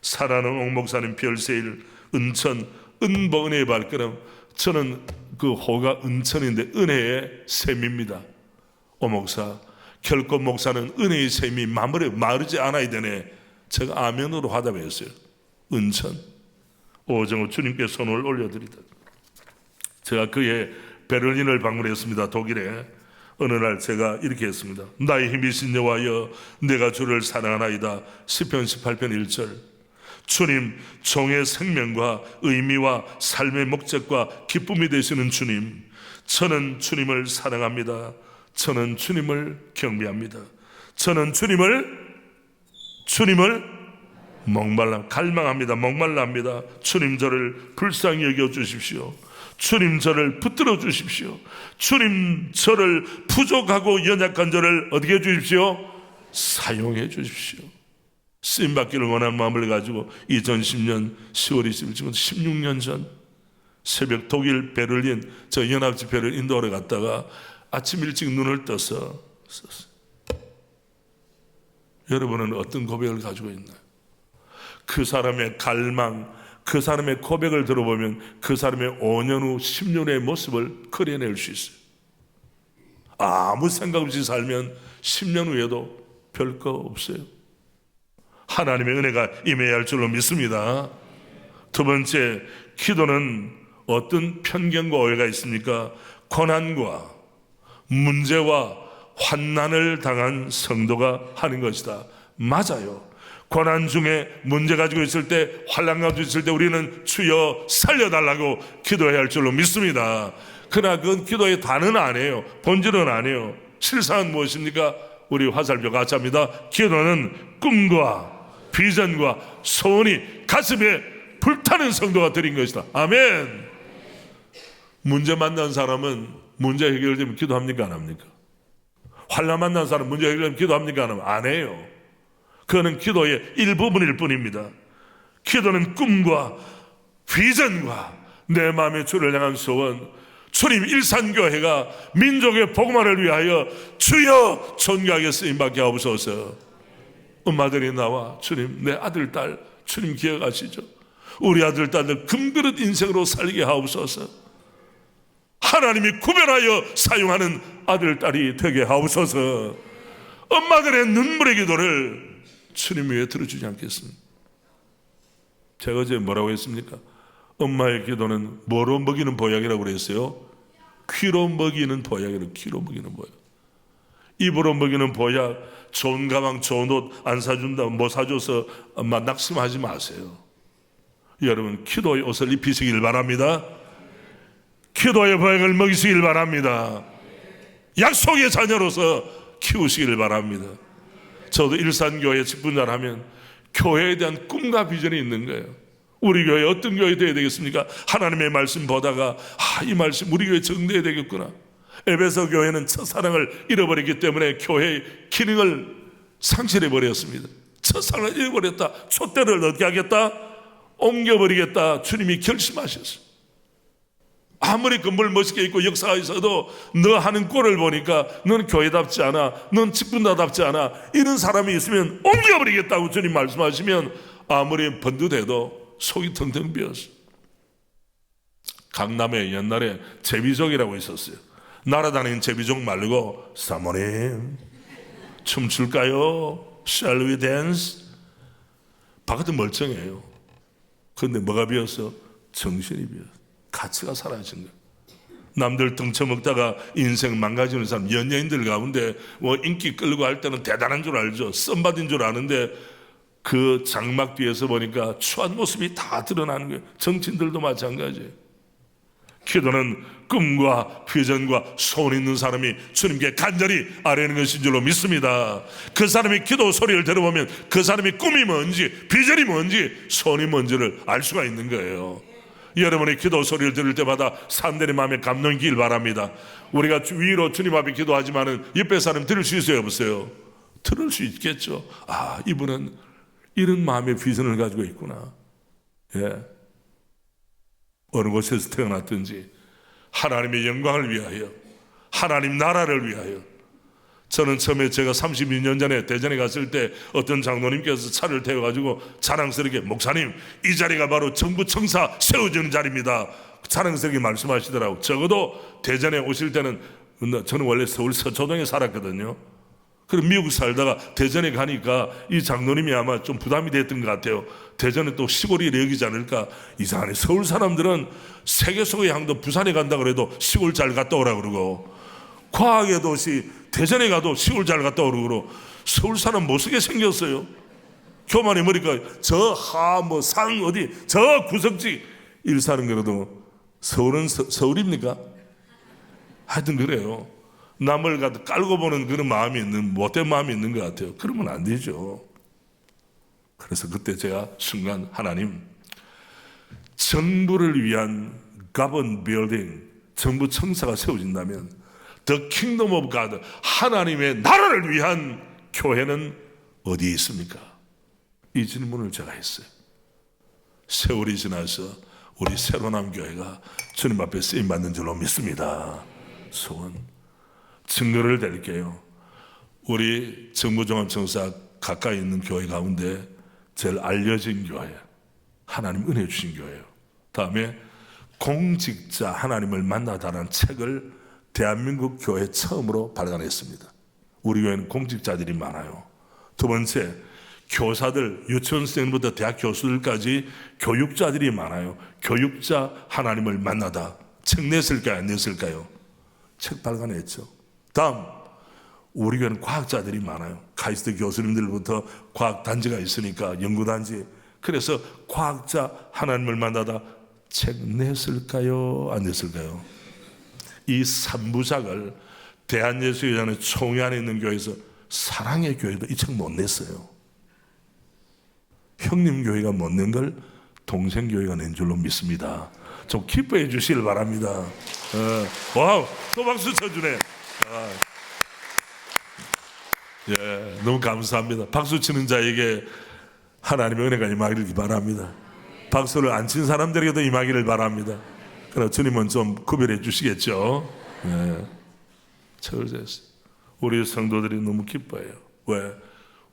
S1: 사랑하는 옥 목사님 별세일 은천 은복 은혜의 발걸음. 저는 그 호가 은천인데 은혜의 샘입니다. 오 목사, 결코 목사는 은혜의 샘이 마르지 않아야 되네. 제가 아멘으로 화답했어요. 은천. 오정호 주님께 손을 올려드리다. 제가 그의 베를린을 방문했습니다. 독일에. 어느 날 제가 이렇게 했습니다. 나의 힘이신 여호와여, 내가 주를 사랑하나이다. 시편 18편 1절. 주님, 종의 생명과 의미와 삶의 목적과 기쁨이 되시는 주님, 저는 주님을 사랑합니다. 저는 주님을 경배합니다. 저는 주님을 갈망합니다. 목말라합니다. 주님, 저를 불쌍히 여겨 주십시오. 주님, 저를 붙들어 주십시오. 주님, 저를 부족하고 연약한 저를 어떻게 해 주십시오? 사용해 주십시오. 쓰임받기를 원하는 마음을 가지고 2010년 10월 20일 지금 16년 전 새벽 독일 베를린 저 연합집회를 인도하러 갔다가 아침 일찍 눈을 떠서 썼어요. 여러분은 어떤 고백을 가지고 있나요? 그 사람의 갈망, 그 사람의 고백을 들어보면 그 사람의 5년 후 10년 후의 모습을 그려낼 수 있어요. 아무 생각 없이 살면 10년 후에도 별거 없어요. 하나님의 은혜가 임해야 할 줄로 믿습니다. 두 번째, 기도는 어떤 편견과 오해가 있습니까? 고난과 문제와 환난을 당한 성도가 하는 것이다. 맞아요. 고난 중에 문제 가지고 있을 때, 환난 가지고 있을 때 우리는 주여 살려달라고 기도해야 할 줄로 믿습니다. 그러나 그건 기도의 단은 아니에요. 본질은 아니에요. 실상은 무엇입니까? 우리 화살표 가짜입니다. 기도는 꿈과 비전과 소원이 가슴에 불타는 성도가 드린 것이다. 아멘. 문제 만난 사람은 문제 해결되면 기도합니까? 안 합니까? 환난 만난 사람 문제 해결되면 기도합니까? 안 해요. 그거는 기도의 일부분일 뿐입니다. 기도는 꿈과 비전과 내 마음의 주를 향한 소원, 주님 일산교회가 민족의 복음화를 위하여 주여 존귀하게 쓰임받게 하옵소서. 엄마들이 나와 주님, 내 아들 딸 주님 기억하시죠? 우리 아들 딸들 금그릇 인생으로 살게 하옵소서. 하나님이 구별하여 사용하는 아들 딸이 되게 하옵소서. 엄마들의 눈물의 기도를 주님 위해 들어주지 않겠습니까? 제가 어제 뭐라고 했습니까? 엄마의 기도는 뭐로 먹이는 보약이라고 그랬어요? 귀로 먹이는 보약이라고. 귀로 먹이는 보약. 입으로 먹이는 보약, 좋은 가방, 좋은 옷 안 사준다, 뭐 사줘서 낙심하지 마세요. 여러분, 기도의 옷을 입히시길 바랍니다. 기도의 보약을 먹이시길 바랍니다. 약속의 자녀로서 키우시길 바랍니다. 저도 일산교회 직분자라면 교회에 대한 꿈과 비전이 있는 거예요. 우리 교회 어떤 교회 되어야 되겠습니까? 하나님의 말씀 보다가 이 말씀 우리 교회 정돼야 되겠구나. 에베소 교회는 첫사랑을 잃어버렸기 때문에 교회의 기능을 상실해버렸습니다. 첫사랑을 잃어버렸다. 촛대를 어떻게 하겠다? 옮겨버리겠다. 주님이 결심하셨어요. 아무리 건물 멋있게 있고 역사가 있어도 너 하는 꼴을 보니까 넌 교회답지 않아, 넌 직분자답지 않아, 이런 사람이 있으면 옮겨버리겠다고 주님 말씀하시면 아무리 번듯해도 속이 텅텅 비었어요. 강남에 옛날에 제비족이라고 있었어요. 날아다니는 제비족 말고 사모님 춤출까요? Shall we dance? 바깥은 멀쩡해요. 그런데 뭐가 비었어? 정신이 비었어. 가치가 사라진 거예요. 남들 등쳐먹다가 인생 망가지는 사람, 연예인들 가운데 뭐 인기 끌고 할 때는 대단한 줄 알죠. 썸받은 줄 아는데 그 장막 뒤에서 보니까 추한 모습이 다 드러나는 거예요. 정치인들도 마찬가지예요. 기도는 꿈과 비전과 소원 있는 사람이 주님께 간절히 아뢰는 것인 줄로 믿습니다. 그 사람이 기도 소리를 들어보면 그 사람이 꿈이 뭔지 비전이 뭔지 소원이 뭔지를 알 수가 있는 거예요. 여러분이 기도 소리를 들을 때마다 사람들의 마음에 감동이 길 바랍니다. 우리가 위로 주님 앞에 기도하지만은 옆에 사람 들을 수 있어요, 없어요? 들을 수 있겠죠. 이분은 이런 마음의 비전을 가지고 있구나. 예. 어느 곳에서 태어났든지 하나님의 영광을 위하여, 하나님 나라를 위하여. 저는 처음에 제가 32년 전에 대전에 갔을 때 어떤 장로님께서 차를 태워가지고 자랑스럽게 목사님 이 자리가 바로 정부 청사 세워지는 자리입니다. 자랑스럽게 말씀하시더라고요. 적어도 대전에 오실 때는, 저는 원래 서울 서초동에 살았거든요. 그럼 미국 살다가 대전에 가니까 이 장로님이 아마 좀 부담이 됐던 것 같아요. 대전은 또 시골이 여기지 않을까. 이상하네. 서울 사람들은 세계 속의 향도 부산에 간다 그래도 시골 잘 갔다 오라 그러고, 과학의 도시 대전에 가도 시골 잘 갔다 오고, 서울 사람 못쓰게 생겼어요. 교만이 머리가 상 어디 저 구석지 일 사는 거라도 서울은 서울입니까? 하여튼 그래요. 남을 가도 깔고 보는 그런 마음이 있는, 못된 마음이 있는 것 같아요. 그러면 안 되죠. 그래서 그때 제가 순간 하나님, 정부를 위한 government building, 정부 청사가 세워진다면 The Kingdom of God, 하나님의 나라를 위한 교회는 어디에 있습니까? 이 질문을 제가 했어요. 세월이 지나서 우리 새로남 교회가 주님 앞에 쓰임받는 줄로 믿습니다. 소원 증거를 드릴게요. 우리 정부종합청사 가까이 있는 교회 가운데 제일 알려진 교회, 하나님 은혜 주신 교회예요. 다음에 공직자 하나님을 만나다라는 책을 대한민국 교회 처음으로 발간했습니다. 우리 교회는 공직자들이 많아요. 두 번째, 교사들, 유치원생부터 대학 교수들까지 교육자들이 많아요. 교육자 하나님을 만나다. 책 냈을까요? 안 냈을까요? 책 발간했죠. 다음, 우리 교회는 과학자들이 많아요. 카이스트 교수님들부터 과학단지가 있으니까 연구단지. 그래서 과학자 하나님을 만나다 책 냈을까요? 안 냈을까요? 이 3부작을 대한예수회장의 총회 안에 있는 교회에서 사랑의 교회도 이 책 못 냈어요. 형님 교회가 못 낸 걸 동생 교회가 낸 줄로 믿습니다. 좀 기뻐해 주시길 바랍니다. 와우, 또 박수 쳐주네. 예, 너무 감사합니다. 박수 치는 자에게 하나님의 은혜가 임하기를 바랍니다. 박수를 안 친 사람들에게도 임하기를 바랍니다. 그러나 주님은 좀 구별해 주시겠죠. 네. 우리 성도들이 너무 기뻐해요. 왜?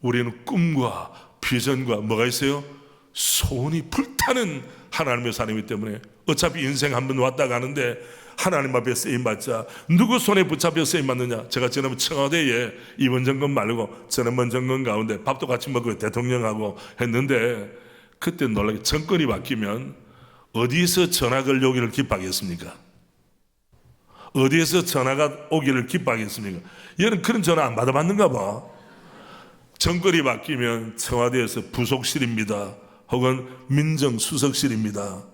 S1: 우리는 꿈과 비전과 뭐가 있어요? 소원이 불타는 하나님의 사람이기 때문에 어차피 인생 한 번 왔다 가는데 하나님 앞에 쓰임받자. 누구 손에 붙잡혀 쓰임받느냐? 제가 지난번 청와대에 이번 정권 말고 지난번 정권 가운데 밥도 같이 먹고 대통령하고 했는데 그때 놀라게 정권이 바뀌면 어디에서 전화가 오기를 기뻐하겠습니까? 어디에서 전화가 오기를 기뻐하겠습니까? 얘는 그런 전화 안 받아봤는가 봐. 정권이 바뀌면 청와대에서 부속실입니다. 혹은 민정수석실입니다.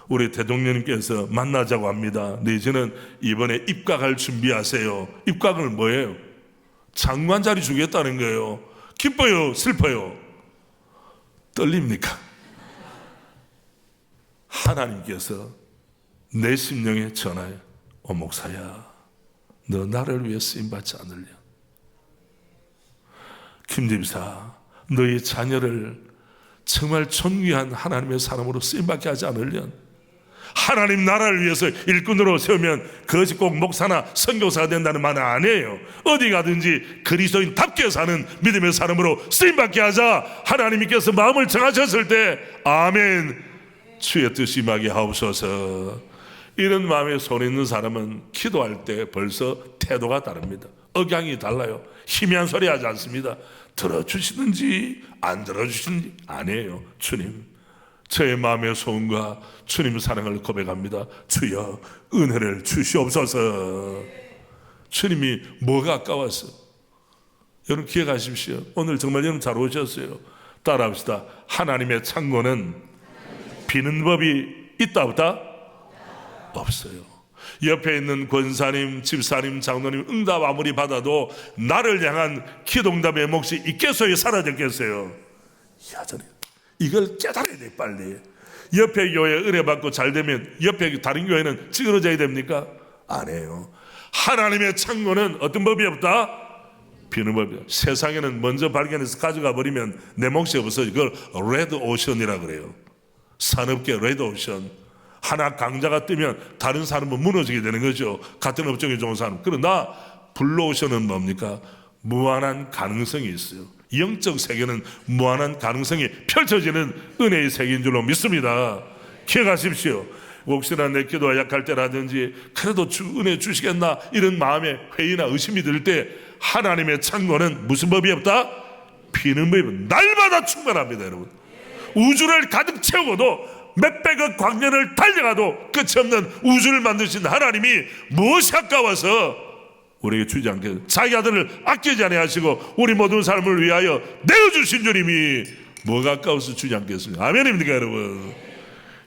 S1: 우리 대통령님께서 만나자고 합니다. 내지는 이번에 입각할 준비하세요. 입각은 뭐예요? 장관 자리 주겠다는 거예요. 기뻐요? 슬퍼요? 떨립니까? 하나님께서 내 심령에 전하여 목사야, 너 나를 위해 쓰임받지 않으려? 김집사, 너희 자녀를 정말 존귀한 하나님의 사람으로 쓰임받게 하지 않으려? 하나님 나라를 위해서 일꾼으로 세우면 그것이 꼭 목사나 선교사가 된다는 말은 아니에요. 어디 가든지 그리스도인답게 사는 믿음의 사람으로 쓰임받게 하자. 하나님께서 마음을 정하셨을 때 아멘, 주의 뜻이 임하게 하옵소서. 이런 마음에 손 있는 사람은 기도할 때 벌써 태도가 다릅니다. 억양이 달라요. 희미한 소리 하지 않습니다. 들어주시는지 안 들어주시는지 아니에요. 주님, 저의 마음의 소원과 주님 사랑을 고백합니다. 주여 은혜를 주시옵소서. 주님이 뭐가 아까워서? 여러분 기억하십시오. 오늘 정말 여러분 잘 오셨어요. 따라합시다. 하나님의 창고는 비는 법이 있다 없다? 없어요. 옆에 있는 권사님, 집사님, 장로님 응답 아무리 받아도 나를 향한 기도응답의 몫이 있겠어요? 사라졌겠어요? 여전히 이걸 깨달아야 돼. 빨리. 옆에 교회 의뢰받고 잘 되면 옆에 다른 교회는 찌그러져야 됩니까? 아니에요. 하나님의 창고는 어떤 법이 없다? 비는 법이요. 세상에는 먼저 발견해서 가져가 버리면 내 몫이 없어요. 이걸 레드 오션이라 그래요. 산업계 레드 오션. 하나 강자가 뜨면 다른 사람은 무너지게 되는 거죠. 같은 업종에 좋은 사람. 그러나 블루 오션은 뭡니까? 무한한 가능성이 있어요. 영적 세계는 무한한 가능성이 펼쳐지는 은혜의 세계인 줄로 믿습니다. 기억하십시오. 혹시나 내 기도가 약할 때라든지 그래도 은혜 주시겠나 이런 마음에 회의나 의심이 들 때 하나님의 창고는 무슨 법이 없다? 비는 법이 없다. 날마다 충만합니다. 여러분, 우주를 가득 채우고도 몇백억 광년을 달려가도 끝이 없는 우주를 만드신 하나님이 무엇이 아까워서 우리에게 주지 않겠어요? 자기 아들을 아끼지 아니하시고 우리 모든 삶을 위하여 내어주신 주님이 뭐가 아까워서 주지 않겠습니까? 아멘입니까 여러분?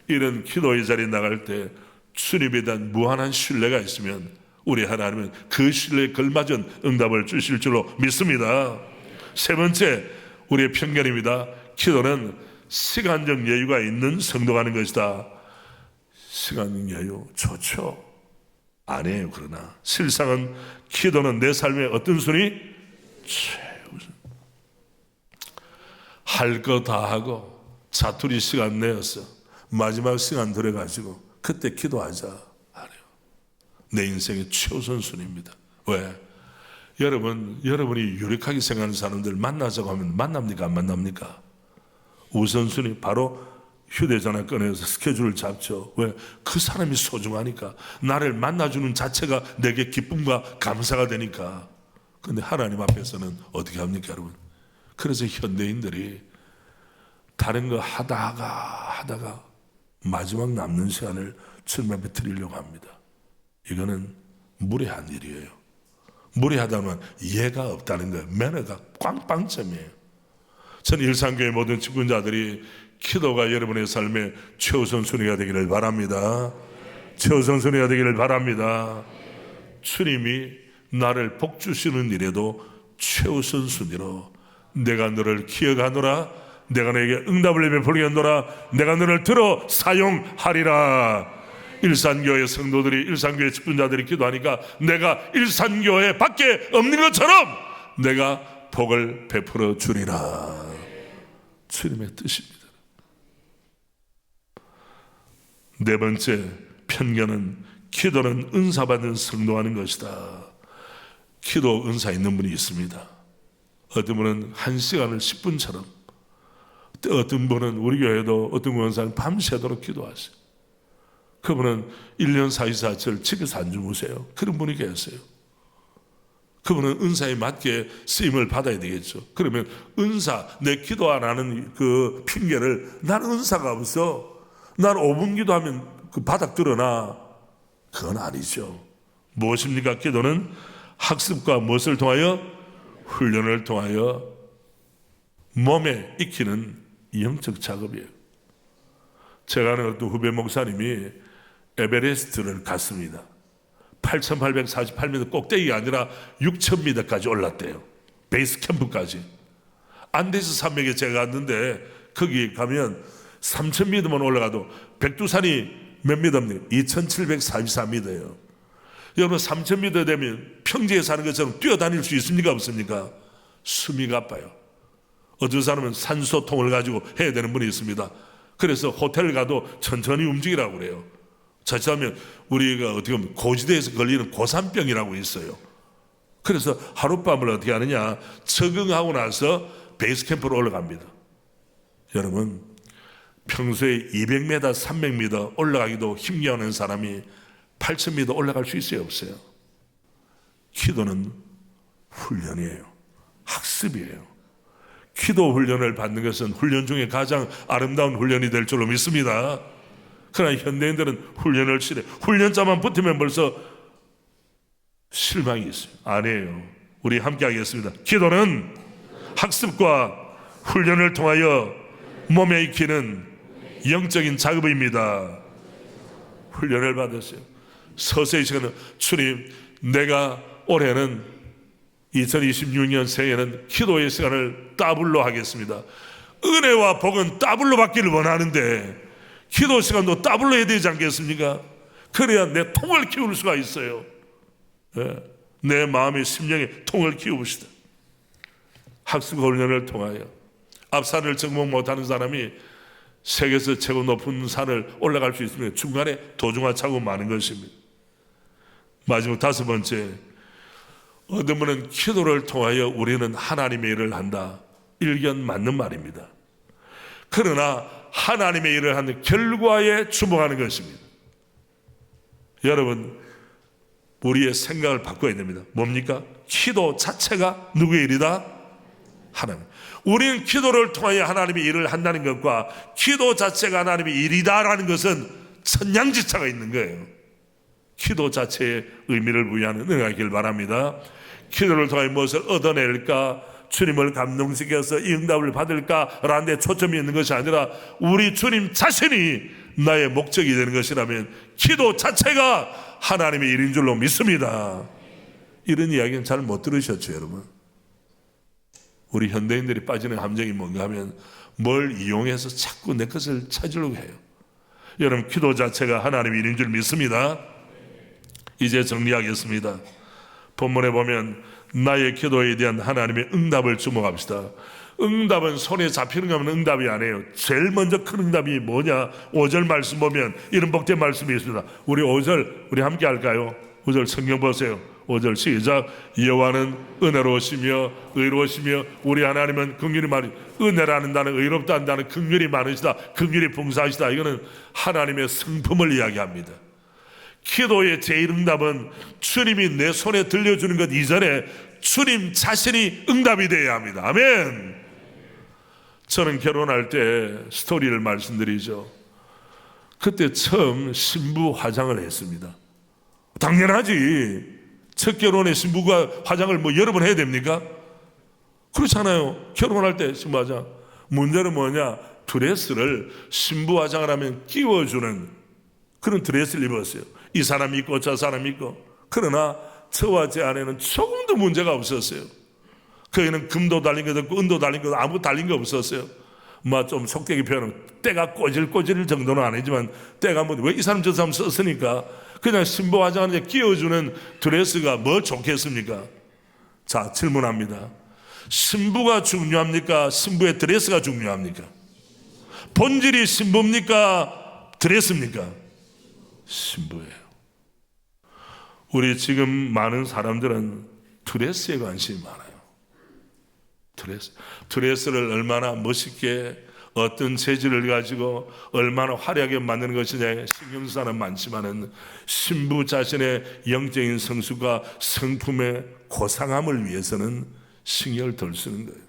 S1: 이런 기도의 자리에 나갈 때 주님에 대한 무한한 신뢰가 있으면 우리 하나님은 그 신뢰에 걸맞은 응답을 주실 줄로 믿습니다. 세 번째, 우리의 편견입니다. 기도는 시간적 여유가 있는 성도가 하는 것이다. 시간적 여유 좋죠. 아니에요. 그러나 실상은 기도는 내 삶의 어떤 순위? 최우선. 할 거 다 하고 자투리 시간 내어서 마지막 시간 들어가지고 그때 기도하자. 아니에요. 내 인생의 최우선 순위입니다. 왜? 여러분이 유력하게 생각하는 사람들 만나자고 하면 만납니까? 안 만납니까? 우선순위 바로 휴대전화 꺼내서 스케줄을 잡죠. 왜? 그 사람이 소중하니까. 나를 만나주는 자체가 내게 기쁨과 감사가 되니까. 그런데 하나님 앞에서는 어떻게 합니까 여러분? 그래서 현대인들이 다른 거 하다가 마지막 남는 시간을 주님 앞에 드리려고 합니다. 이거는 무례한 일이에요. 무례하다면 예가 없다는 거예요. 매너가 꽝빵점이에요. 전 일상교회 모든 직분자들이 기도가 여러분의 삶의 최우선 순위가 되기를 바랍니다. 최우선 순위가 되기를 바랍니다. 주님이 나를 복주시는 일에도 최우선 순위로 내가 너를 기억하노라, 내가 너에게 응답을 베풀겠노라, 내가 너를 들어 사용하리라. 일산교회 성도들이, 일산교회 직분자들이 기도하니까 내가 일산교회 밖에 없는 것처럼 내가 복을 베풀어 주리라. 주님의 뜻입니다. 네 번째 편견은 기도는 은사받는 성도하는 것이다. 기도 은사 있는 분이 있습니다. 어떤 분은 1시간을 10분처럼, 어떤 분은 우리 교회도 어떤 권사는 밤새도록 기도하세요. 그분은 1년 424절 집에서 안 주무세요. 그런 분이 계세요. 그분은 은사에 맞게 쓰임을 받아야 되겠죠. 그러면 은사, 내 기도 안 하는 그 핑계를 나는 은사가 없어, 난 5분 기도하면 그 바닥 드러나, 그건 아니죠. 무엇입니까? 기도는 학습과 무엇을 통하여? 훈련을 통하여 몸에 익히는 영적 작업이에요. 제가 아는 어떤 후배 목사님이 에베레스트를 갔습니다. 8,848m 꼭대기가 아니라 6,000m까지 올랐대요. 베이스 캠프까지. 안데스 산맥에 제가 갔는데 거기 가면 3,000m만 올라가도 백두산이 몇 미터입니까? 2,744m예요. 여러분 3,000m 되면 평지에 사는 것처럼 뛰어다닐 수 있습니까? 없습니까? 숨이 가빠요. 어떤 사람은 산소통을 가지고 해야 되는 분이 있습니다. 그래서 호텔 가도 천천히 움직이라고 그래요. 자칫하면 우리가 어떻게 보면 고지대에서 걸리는 고산병이라고 있어요. 그래서 하룻밤을 어떻게 하느냐, 적응하고 나서 베이스 캠프로 올라갑니다. 여러분 평소에 200m, 300m 올라가기도 힘겨워하는 사람이 8,000m 올라갈 수 있어요, 없어요? 기도는 훈련이에요. 학습이에요. 기도 훈련을 받는 것은 훈련 중에 가장 아름다운 훈련이 될 줄로 믿습니다. 그러나 현대인들은 훈련을 싫어해. 훈련자만 붙으면 벌써 실망이 있어요. 아니에요. 우리 함께 하겠습니다. 기도는 학습과 훈련을 통하여 몸에 익히는 영적인 작업입니다. 훈련을 받았어요. 서서히 시간은 주님, 내가 올해는 2026년 새해에는 기도의 시간을 더블로 하겠습니다. 은혜와 복은 더블로 받기를 원하는데 기도 시간도 더블로 해야 되지 않겠습니까? 그래야 내 통을 키울 수가 있어요. 내 마음의 심령에 통을 키웁시다. 학습 훈련을 통하여 앞산을 정복 못하는 사람이 세계에서 최고 높은 산을 올라갈 수 있으면 중간에 도중하차고 많은 것입니다. 마지막 5번째, 어떤 분은 기도를 통하여 우리는 하나님의 일을 한다. 일견 맞는 말입니다. 그러나 하나님의 일을 하는 결과에 주목하는 것입니다. 여러분, 우리의 생각을 바꿔야 됩니다. 뭡니까? 기도 자체가 누구의 일이다? 하나님. 우리는 기도를 통하여 하나님의 일을 한다는 것과 기도 자체가 하나님의 일이다라는 것은 천양지차가 있는 거예요. 기도 자체의 의미를 부여하는 은혜가 있길 바랍니다. 기도를 통하여 무엇을 얻어낼까? 주님을 감동시켜서 이 응답을 받을까라는 데 초점이 있는 것이 아니라 우리 주님 자신이 나의 목적이 되는 것이라면 기도 자체가 하나님의 일인 줄로 믿습니다. 이런 이야기는 잘 못 들으셨죠, 여러분? 우리 현대인들이 빠지는 함정이 뭔가 하면 뭘 이용해서 자꾸 내 것을 찾으려고 해요. 여러분, 기도 자체가 하나님의 일인 줄 믿습니다. 이제 정리하겠습니다. 본문에 보면 나의 기도에 대한 하나님의 응답을 주목합시다. 응답은 손에 잡히는 거면 응답이 아니에요. 제일 먼저 큰 응답이 뭐냐? 5절 말씀 보면 이런 복된 말씀이 있습니다. 우리 5절 우리 함께 할까요? 5절 성경 보세요. 5절 시작. 여호와는 은혜로우시며 의로우시며 우리 하나님은 긍휼이 많으시다. 은혜라는 단어, 의롭다는 단어, 긍휼이 많으시다, 긍휼이 풍성하시다. 이거는 하나님의 성품을 이야기합니다. 기도의 제일 응답은 주님이 내 손에 들려주는 것 이전에 주님 자신이 응답이 되어야 합니다. 아멘. 저는 결혼할 때 스토리를 말씀드리죠. 그때 처음 신부 화장을 했습니다. 당연하지. 첫 결혼에 신부가 화장을 뭐 여러 번 해야 됩니까? 그렇잖아요. 결혼할 때 신부 화장. 문제는 뭐냐? 드레스를 신부 화장을 하면 끼워주는 그런 드레스를 입었어요. 이 사람이 있고 저 사람이 있고. 그러나 저와 제 아내는 조금도 문제가 없었어요. 거기는 금도 달린 것도 없고 은도 달린 것도 아무 달린 거 없었어요. 좀 속되게 표현하면 때가 꼬질꼬질 정도는 아니지만 때가 뭐 왜 이 사람 저 사람 썼으니까 그냥 신부 화장하는데 끼워주는 드레스가 뭐 좋겠습니까? 자, 질문합니다. 신부가 중요합니까? 신부의 드레스가 중요합니까? 본질이 신부입니까? 드레스입니까? 신부예요. 우리 지금 많은 사람들은 드레스에 관심이 많아요. 드레스를 얼마나 멋있게 어떤 재질을 가지고 얼마나 화려하게 만드는 것이냐 신경 쓰는 사람 많지만은 신부 자신의 영적인 성수가 성품의 고상함을 위해서는 신경을 덜 쓰는 거예요.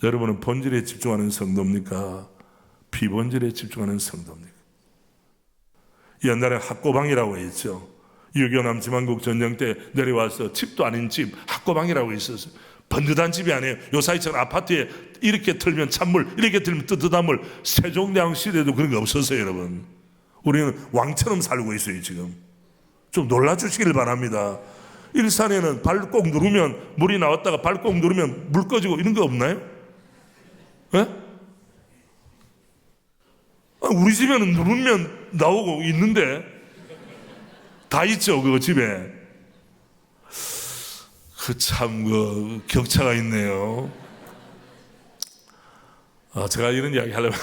S1: 여러분은 본질에 집중하는 성도입니까? 비본질에 집중하는 성도입니까? 옛날에 학고방이라고 했죠. 6.25 남지만국 전쟁 때 내려와서 집도 아닌 집 학고방이라고 있었어요. 번듯한 집이 아니에요. 요사이처럼 아파트에 이렇게 틀면 찬물, 이렇게 틀면 뜨뜻한 물. 세종대왕 시대도 그런 게 없었어요, 여러분. 우리는 왕처럼 살고 있어요, 지금. 좀 놀라주시길 바랍니다. 일산에는 발 꼭 누르면 물이 나왔다가 발 꼭 누르면 물 꺼지고 이런 거 없나요? 예? 우리 집에는 누르면 나오고 있는데 다 있죠, 그거 집에. 참 격차가 있네요. 제가 이런 이야기 하려면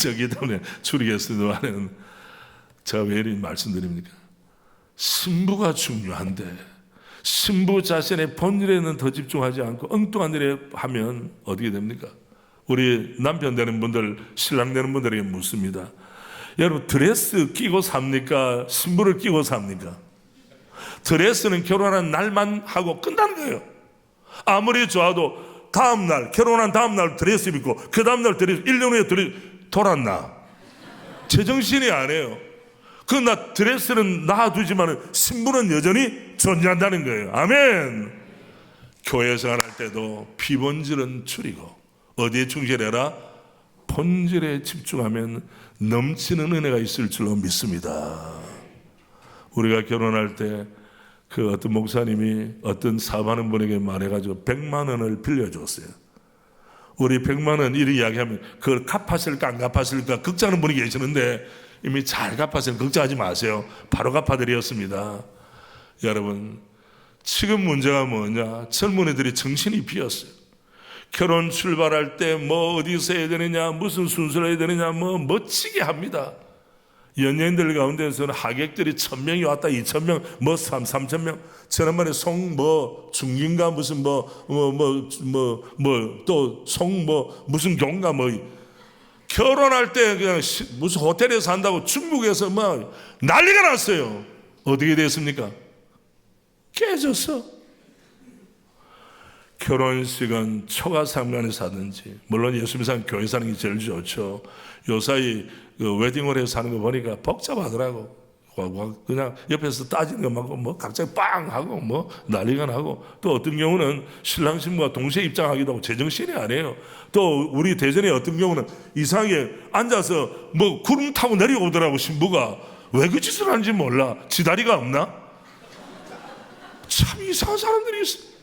S1: 저기 때문에 줄이겠습니다만, 제가 왜 이런 말씀드립니까? 신부가 중요한데 신부 자신의 본질에는 더 집중하지 않고 엉뚱한 일에 하면 어떻게 됩니까? 우리 남편 되는 분들, 신랑 되는 분들에게 묻습니다. 여러분, 드레스 끼고 삽니까? 신부를 끼고 삽니까? 드레스는 결혼한 날만 하고 끝나는 거예요. 아무리 좋아도 다음날, 결혼한 다음날 드레스 입고 그 다음날 드레스, 1년 후에 드레스 돌았나? 제정신이 아니에요. 나 드레스는 놔두지만 신부는 여전히 존재한다는 거예요. 아멘. 교회 생활할 때도 피본질은 줄이고 어디에 충실해라? 본질에 집중하면 넘치는 은혜가 있을 줄로 믿습니다. 우리가 결혼할 때 어떤 목사님이 어떤 사업하는 분에게 말해가지고 100만 원을 빌려줬어요. 우리 100만 원 이런 이야기하면 그걸 갚았을까 안 갚았을까 걱정하는 분이 계시는데 이미 잘 갚았어요. 걱정하지 마세요. 바로 갚아드렸습니다. 여러분, 지금 문제가 뭐냐? 젊은이들이 정신이 비었어요. 결혼 출발할 때 어디서 해야 되느냐, 무슨 순서를 해야 되느냐, 멋지게 합니다. 연예인들 가운데서는 하객들이 1000명이 왔다, 2000명, 3000명. 지난번에 중gin가 무슨 또 무슨 교인가 결혼할 때 그냥 무슨 호텔에서 한다고 중국에서 난리가 났어요. 어떻게 됐습니까? 깨졌어. 결혼식은 초가상관에서 하든지, 물론 예수님상 교회 사는 게 제일 좋죠. 요사이 웨딩홀에서 하는 거 보니까 복잡하더라고. 그냥 옆에서 따지는 거 막 갑자기 빵 하고 난리가 나고, 또 어떤 경우는 신랑 신부가 동시에 입장하기도 하고 제정신이 아니에요. 또 우리 대전에 어떤 경우는 이상하게 앉아서 구름 타고 내려오더라고. 신부가 왜 그 짓을 하는지 몰라. 지다리가 없나? 참 이상한 사람들이 있어.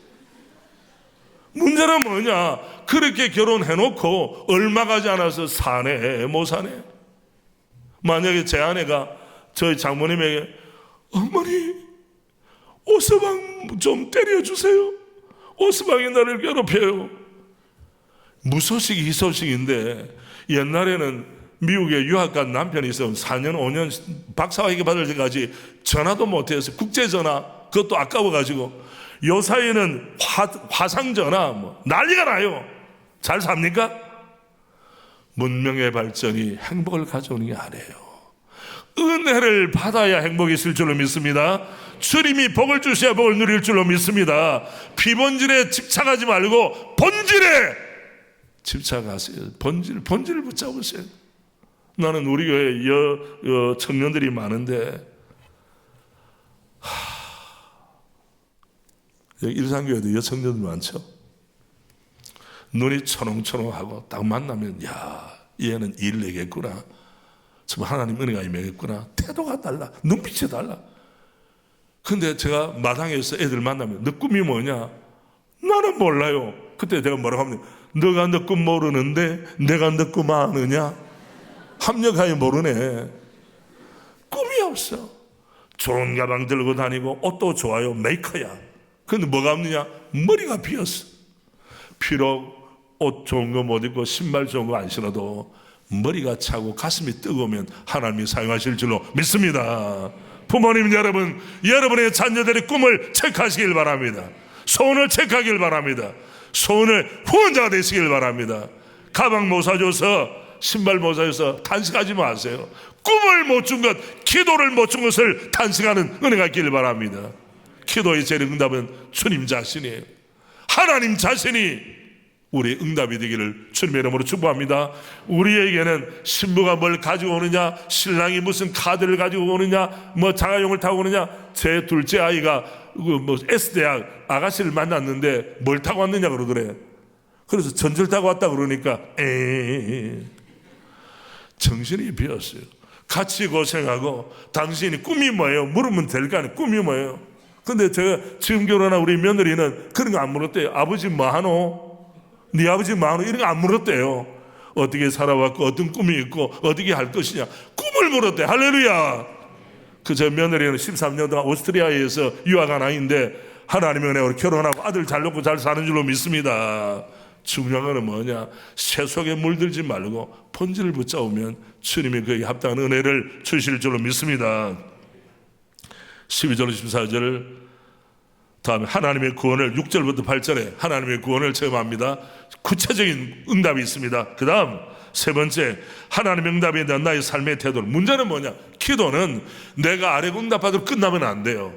S1: 문제는 뭐냐? 그렇게 결혼해놓고 얼마 가지 않아서 사네 못 사네. 만약에 제 아내가 저희 장모님에게 어머니 오서방 좀 때려주세요. 오서방이 나를 괴롭혀요. 무소식 희소식인데, 옛날에는 미국에 유학 간 남편이 있으면 4년 5년 박사학위 받을 때까지 전화도 못해서 국제전화, 그것도 아까워가지고 요 사이에는 화상전화 난리가 나요. 잘 삽니까? 문명의 발전이 행복을 가져오는 게 아니에요. 은혜를 받아야 행복이 있을 줄로 믿습니다. 주님이 복을 주셔야 복을 누릴 줄로 믿습니다. 피본질에 집착하지 말고 본질에 집착하세요. 본질을 붙잡으세요. 나는 우리 교회 청년들이 많은데, 여기 일산교회도 여청년들 많죠. 눈이 초롱초롱하고 딱 만나면 얘는 일 내겠구나, 정말 하나님 은혜가 임하겠구나, 태도가 달라, 눈빛이 달라. 근데 제가 마당에서 애들 만나면 너 꿈이 뭐냐? 나는 몰라요. 그때 내가 뭐라고 하면, 너가 너 꿈 모르는데 내가 너 꿈 아느냐? 합력하여 모르네. 꿈이 없어. 좋은 가방 들고 다니고 옷도 좋아요, 메이커야. 근데 뭐가 없느냐? 머리가 비었어. 비록 옷 좋은 거 못 입고 신발 좋은 거 안 신어도 머리가 차고 가슴이 뜨거우면 하나님이 사용하실 줄로 믿습니다. 부모님 여러분, 여러분의 자녀들의 꿈을 체크하시길 바랍니다. 소원을 체크하길 바랍니다. 소원을 후원자가 되시길 바랍니다. 가방 못 사줘서, 신발 못 사줘서 탄식하지 마세요. 꿈을 못 준 것, 기도를 못 준 것을 탄식하는 은혜가 있길 바랍니다. 기도의 제일 응답은 주님 자신이에요. 하나님 자신이 우리의 응답이 되기를 주님의 이름으로 축복합니다. 우리에게는 신부가 뭘 가지고 오느냐, 신랑이 무슨 카드를 가지고 오느냐, 자가용을 타고 오느냐. 제 둘째 아이가 S대학 아가씨를 만났는데 뭘 타고 왔느냐 그러더래. 그래서 전철 타고 왔다 그러니까 정신이 비었어요. 같이 고생하고, 당신이 꿈이 뭐예요? 물으면 될 거 아니에요. 꿈이 뭐예요? 근데 제가 지금 결혼한 우리 며느리는 그런 거 안 물었대요. 아버지 뭐하노? 네 아버지 뭐하노? 이런 거 안 물었대요. 어떻게 살아왔고 어떤 꿈이 있고 어떻게 할 것이냐, 꿈을 물었대. 할렐루야. 그 제 며느리는 13년 동안 오스트리아에서 유학한 아이인데 하나님의 은혜로 결혼하고 아들 잘 놓고 잘 사는 줄로 믿습니다. 중요한 건 뭐냐, 세속에 물들지 말고 본질을 붙잡으면 주님이 그에게 합당한 은혜를 주실 줄로 믿습니다. 12절 14절 다음에 하나님의 구원을 6절부터 8절에 하나님의 구원을 체험합니다. 구체적인 응답이 있습니다. 그 다음 세 번째, 하나님의 응답에 대한 나의 삶의 태도. 문제는 뭐냐, 기도는 내가 아래 응답하도록 끝나면 안 돼요.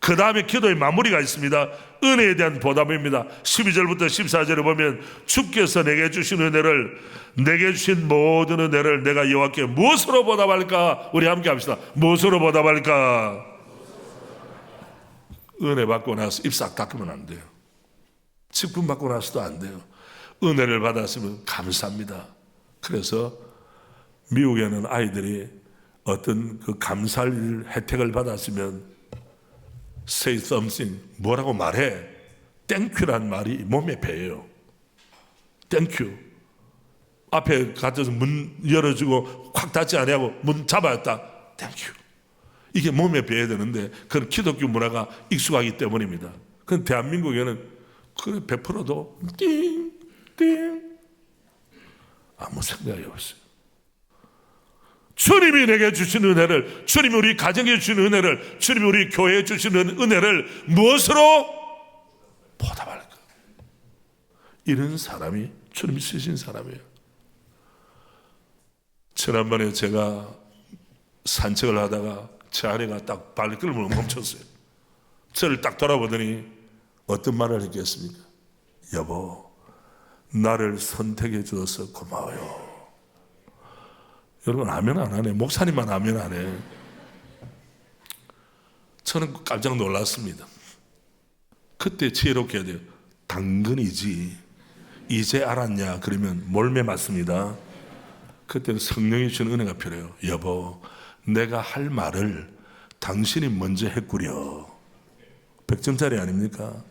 S1: 그 다음에 기도의 마무리가 있습니다. 은혜에 대한 보답입니다. 12절부터 14절에 보면 주께서 내게 주신 은혜를, 내게 주신 모든 은혜를 내가 여호와께 무엇으로 보답할까? 우리 함께 합시다. 무엇으로 보답할까? 은혜 받고 나서 입 싹 닦으면 안 돼요. 직분 받고 나서도 안 돼요. 은혜를 받았으면 감사합니다. 그래서 미국에는 아이들이 어떤 그 감사할 혜택을 받았으면 say something, 뭐라고 말해. 땡큐란 말이 몸에 배요. 땡큐. 앞에 가서 문 열어주고 확 닫지 아니하고 문 잡아였다. 땡큐. 이게 몸에 배야 되는데 그건 기독교 문화가 익숙하기 때문입니다. 그건 대한민국에는 그래 100%도 띵 아무 생각이 없어요. 주님이 내게 주신 은혜를, 주님이 우리 가정에 주신 은혜를, 주님이 우리 교회에 주시는 은혜를 무엇으로 보답할까? 이런 사람이 주님이 쓰신 사람이에요. 지난번에 제가 산책을 하다가 제 아내가 딱 발걸음을 멈췄어요. 저를 딱 돌아보더니 어떤 말을 했겠습니까? 여보, 나를 선택해 주어서 고마워요. 여러분, 아멘 안 하네. 목사님만 아멘 안 해. 저는 깜짝 놀랐습니다. 그때 지혜롭게 해야 돼요. 당근이지 이제 알았냐 그러면 몰매 맞습니다. 그때는 성령이 주는 은혜가 필요해요. 여보, 내가 할 말을 당신이 먼저 했구려. 100점짜리 아닙니까?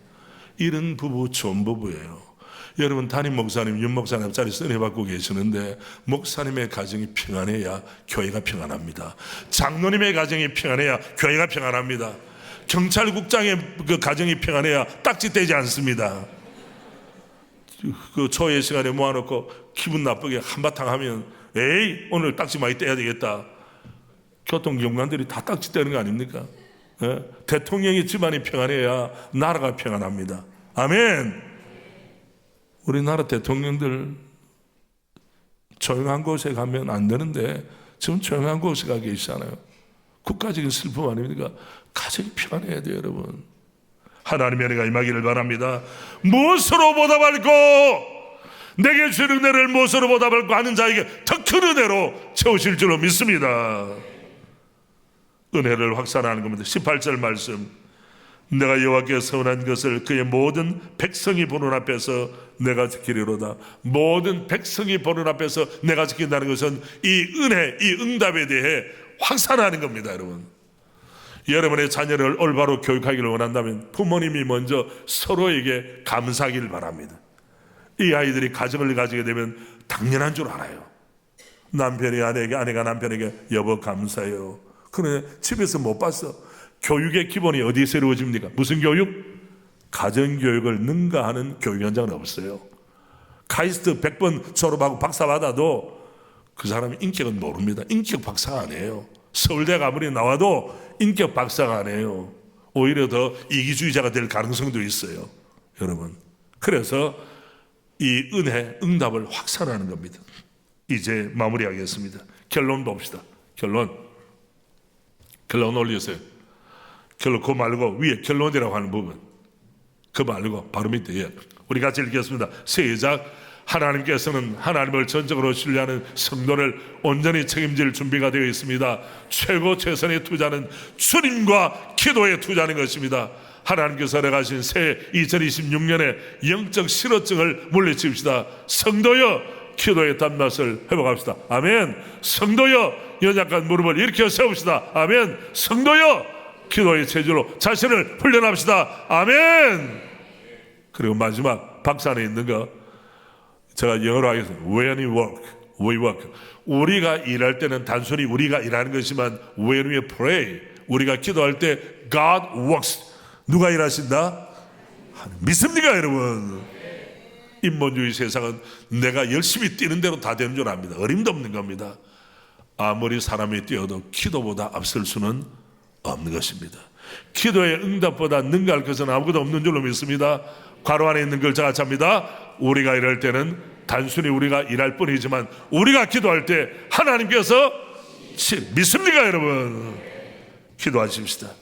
S1: 이런 부부 좋은 부부예요. 여러분, 담임 목사님, 윤 목사님 자리에서 은혜 받고 계시는데 목사님의 가정이 평안해야 교회가 평안합니다. 장로님의 가정이 평안해야 교회가 평안합니다. 경찰국장의 그 가정이 평안해야 딱지 떼지 않습니다. 그 초회 시간에 모아놓고 기분 나쁘게 한바탕 하면 에이 오늘 딱지 많이 떼야 되겠다. 교통경관들이 다 딱지 떼는 거 아닙니까? 예? 대통령의 집안이 평안해야 나라가 평안합니다. 아멘. 우리나라 대통령들 조용한 곳에 가면 안 되는데 지금 조용한 곳에 가 계시잖아요. 국가적인 슬픔 아닙니까? 가정이 평안해야 돼요, 여러분. 하나님의 은혜가 임하기를 바랍니다. 무엇으로 보답할꼬? 내게 주는 은혜를 무엇으로 보답할꼬 하는 자에게 더 큰 은혜로 채우실 줄로 믿습니다. 은혜를 확산하는 겁니다. 18절 말씀, 내가 여호와께 서운한 것을 그의 모든 백성이 보는 앞에서 내가 지키리로다. 모든 백성이 보는 앞에서 내가 지킨다는 것은 이 은혜, 이 응답에 대해 확산하는 겁니다. 여러분, 여러분의 자녀를 올바로 교육하기를 원한다면 부모님이 먼저 서로에게 감사하기를 바랍니다. 이 아이들이 가정을 가지게 되면 당연한 줄 알아요. 남편이 아내에게, 아내가 남편에게 여보 감사해요. 그런데 집에서 못 봤어. 교육의 기본이 어디에 이루어집니까? 무슨 교육? 가정교육을 능가하는 교육 현장은 없어요. 카이스트 100번 졸업하고 박사 받아도 그 사람이 인격은 모릅니다. 인격 박사가 아니에요. 서울대 아무리 나와도 인격 박사가 아니에요. 오히려 더 이기주의자가 될 가능성도 있어요, 여러분. 그래서 이 은혜, 응답을 확산하는 겁니다. 이제 마무리하겠습니다. 결론 봅시다. 결론 올리세요. 결론 그 말고 위에 결론이라고 하는 부분, 그 말고 바로 밑에 우리 같이 읽겠습니다. 시작. 하나님께서는 하나님을 전적으로 신뢰하는 성도를 온전히 책임질 준비가 되어 있습니다. 최고 최선의 투자는 주님과 기도에 투자하는 것입니다. 하나님께서 허락하신 새 2026년에 영적 실어증을 물리칩시다. 성도여, 기도의 단맛을 회복합시다. 아멘. 성도여, 연약한 무릎을 일으켜 세웁시다. 아멘. 성도여, 기도의 체질로 자신을 훈련합시다. 아멘. 그리고 마지막 박스 안에 있는 거 제가 영어로 하겠습니다. When we work, we work. 우리가 일할 때는 단순히 우리가 일하는 것이지만 when we pray, 우리가 기도할 때 God works. 누가 일하신다? 믿습니까 여러분? 인본주의 세상은 내가 열심히 뛰는 대로 다 되는 줄 압니다. 어림도 없는 겁니다. 아무리 사람이 뛰어도 기도보다 앞설 수는 없는 것입니다. 기도의 응답보다 능가할 것은 아무것도 없는 줄로 믿습니다. 괄호 안에 있는 글자 같이 합니다. 우리가 일할 때는 단순히 우리가 일할 뿐이지만 우리가 기도할 때 하나님께서 믿습니까 여러분? 기도하십시다.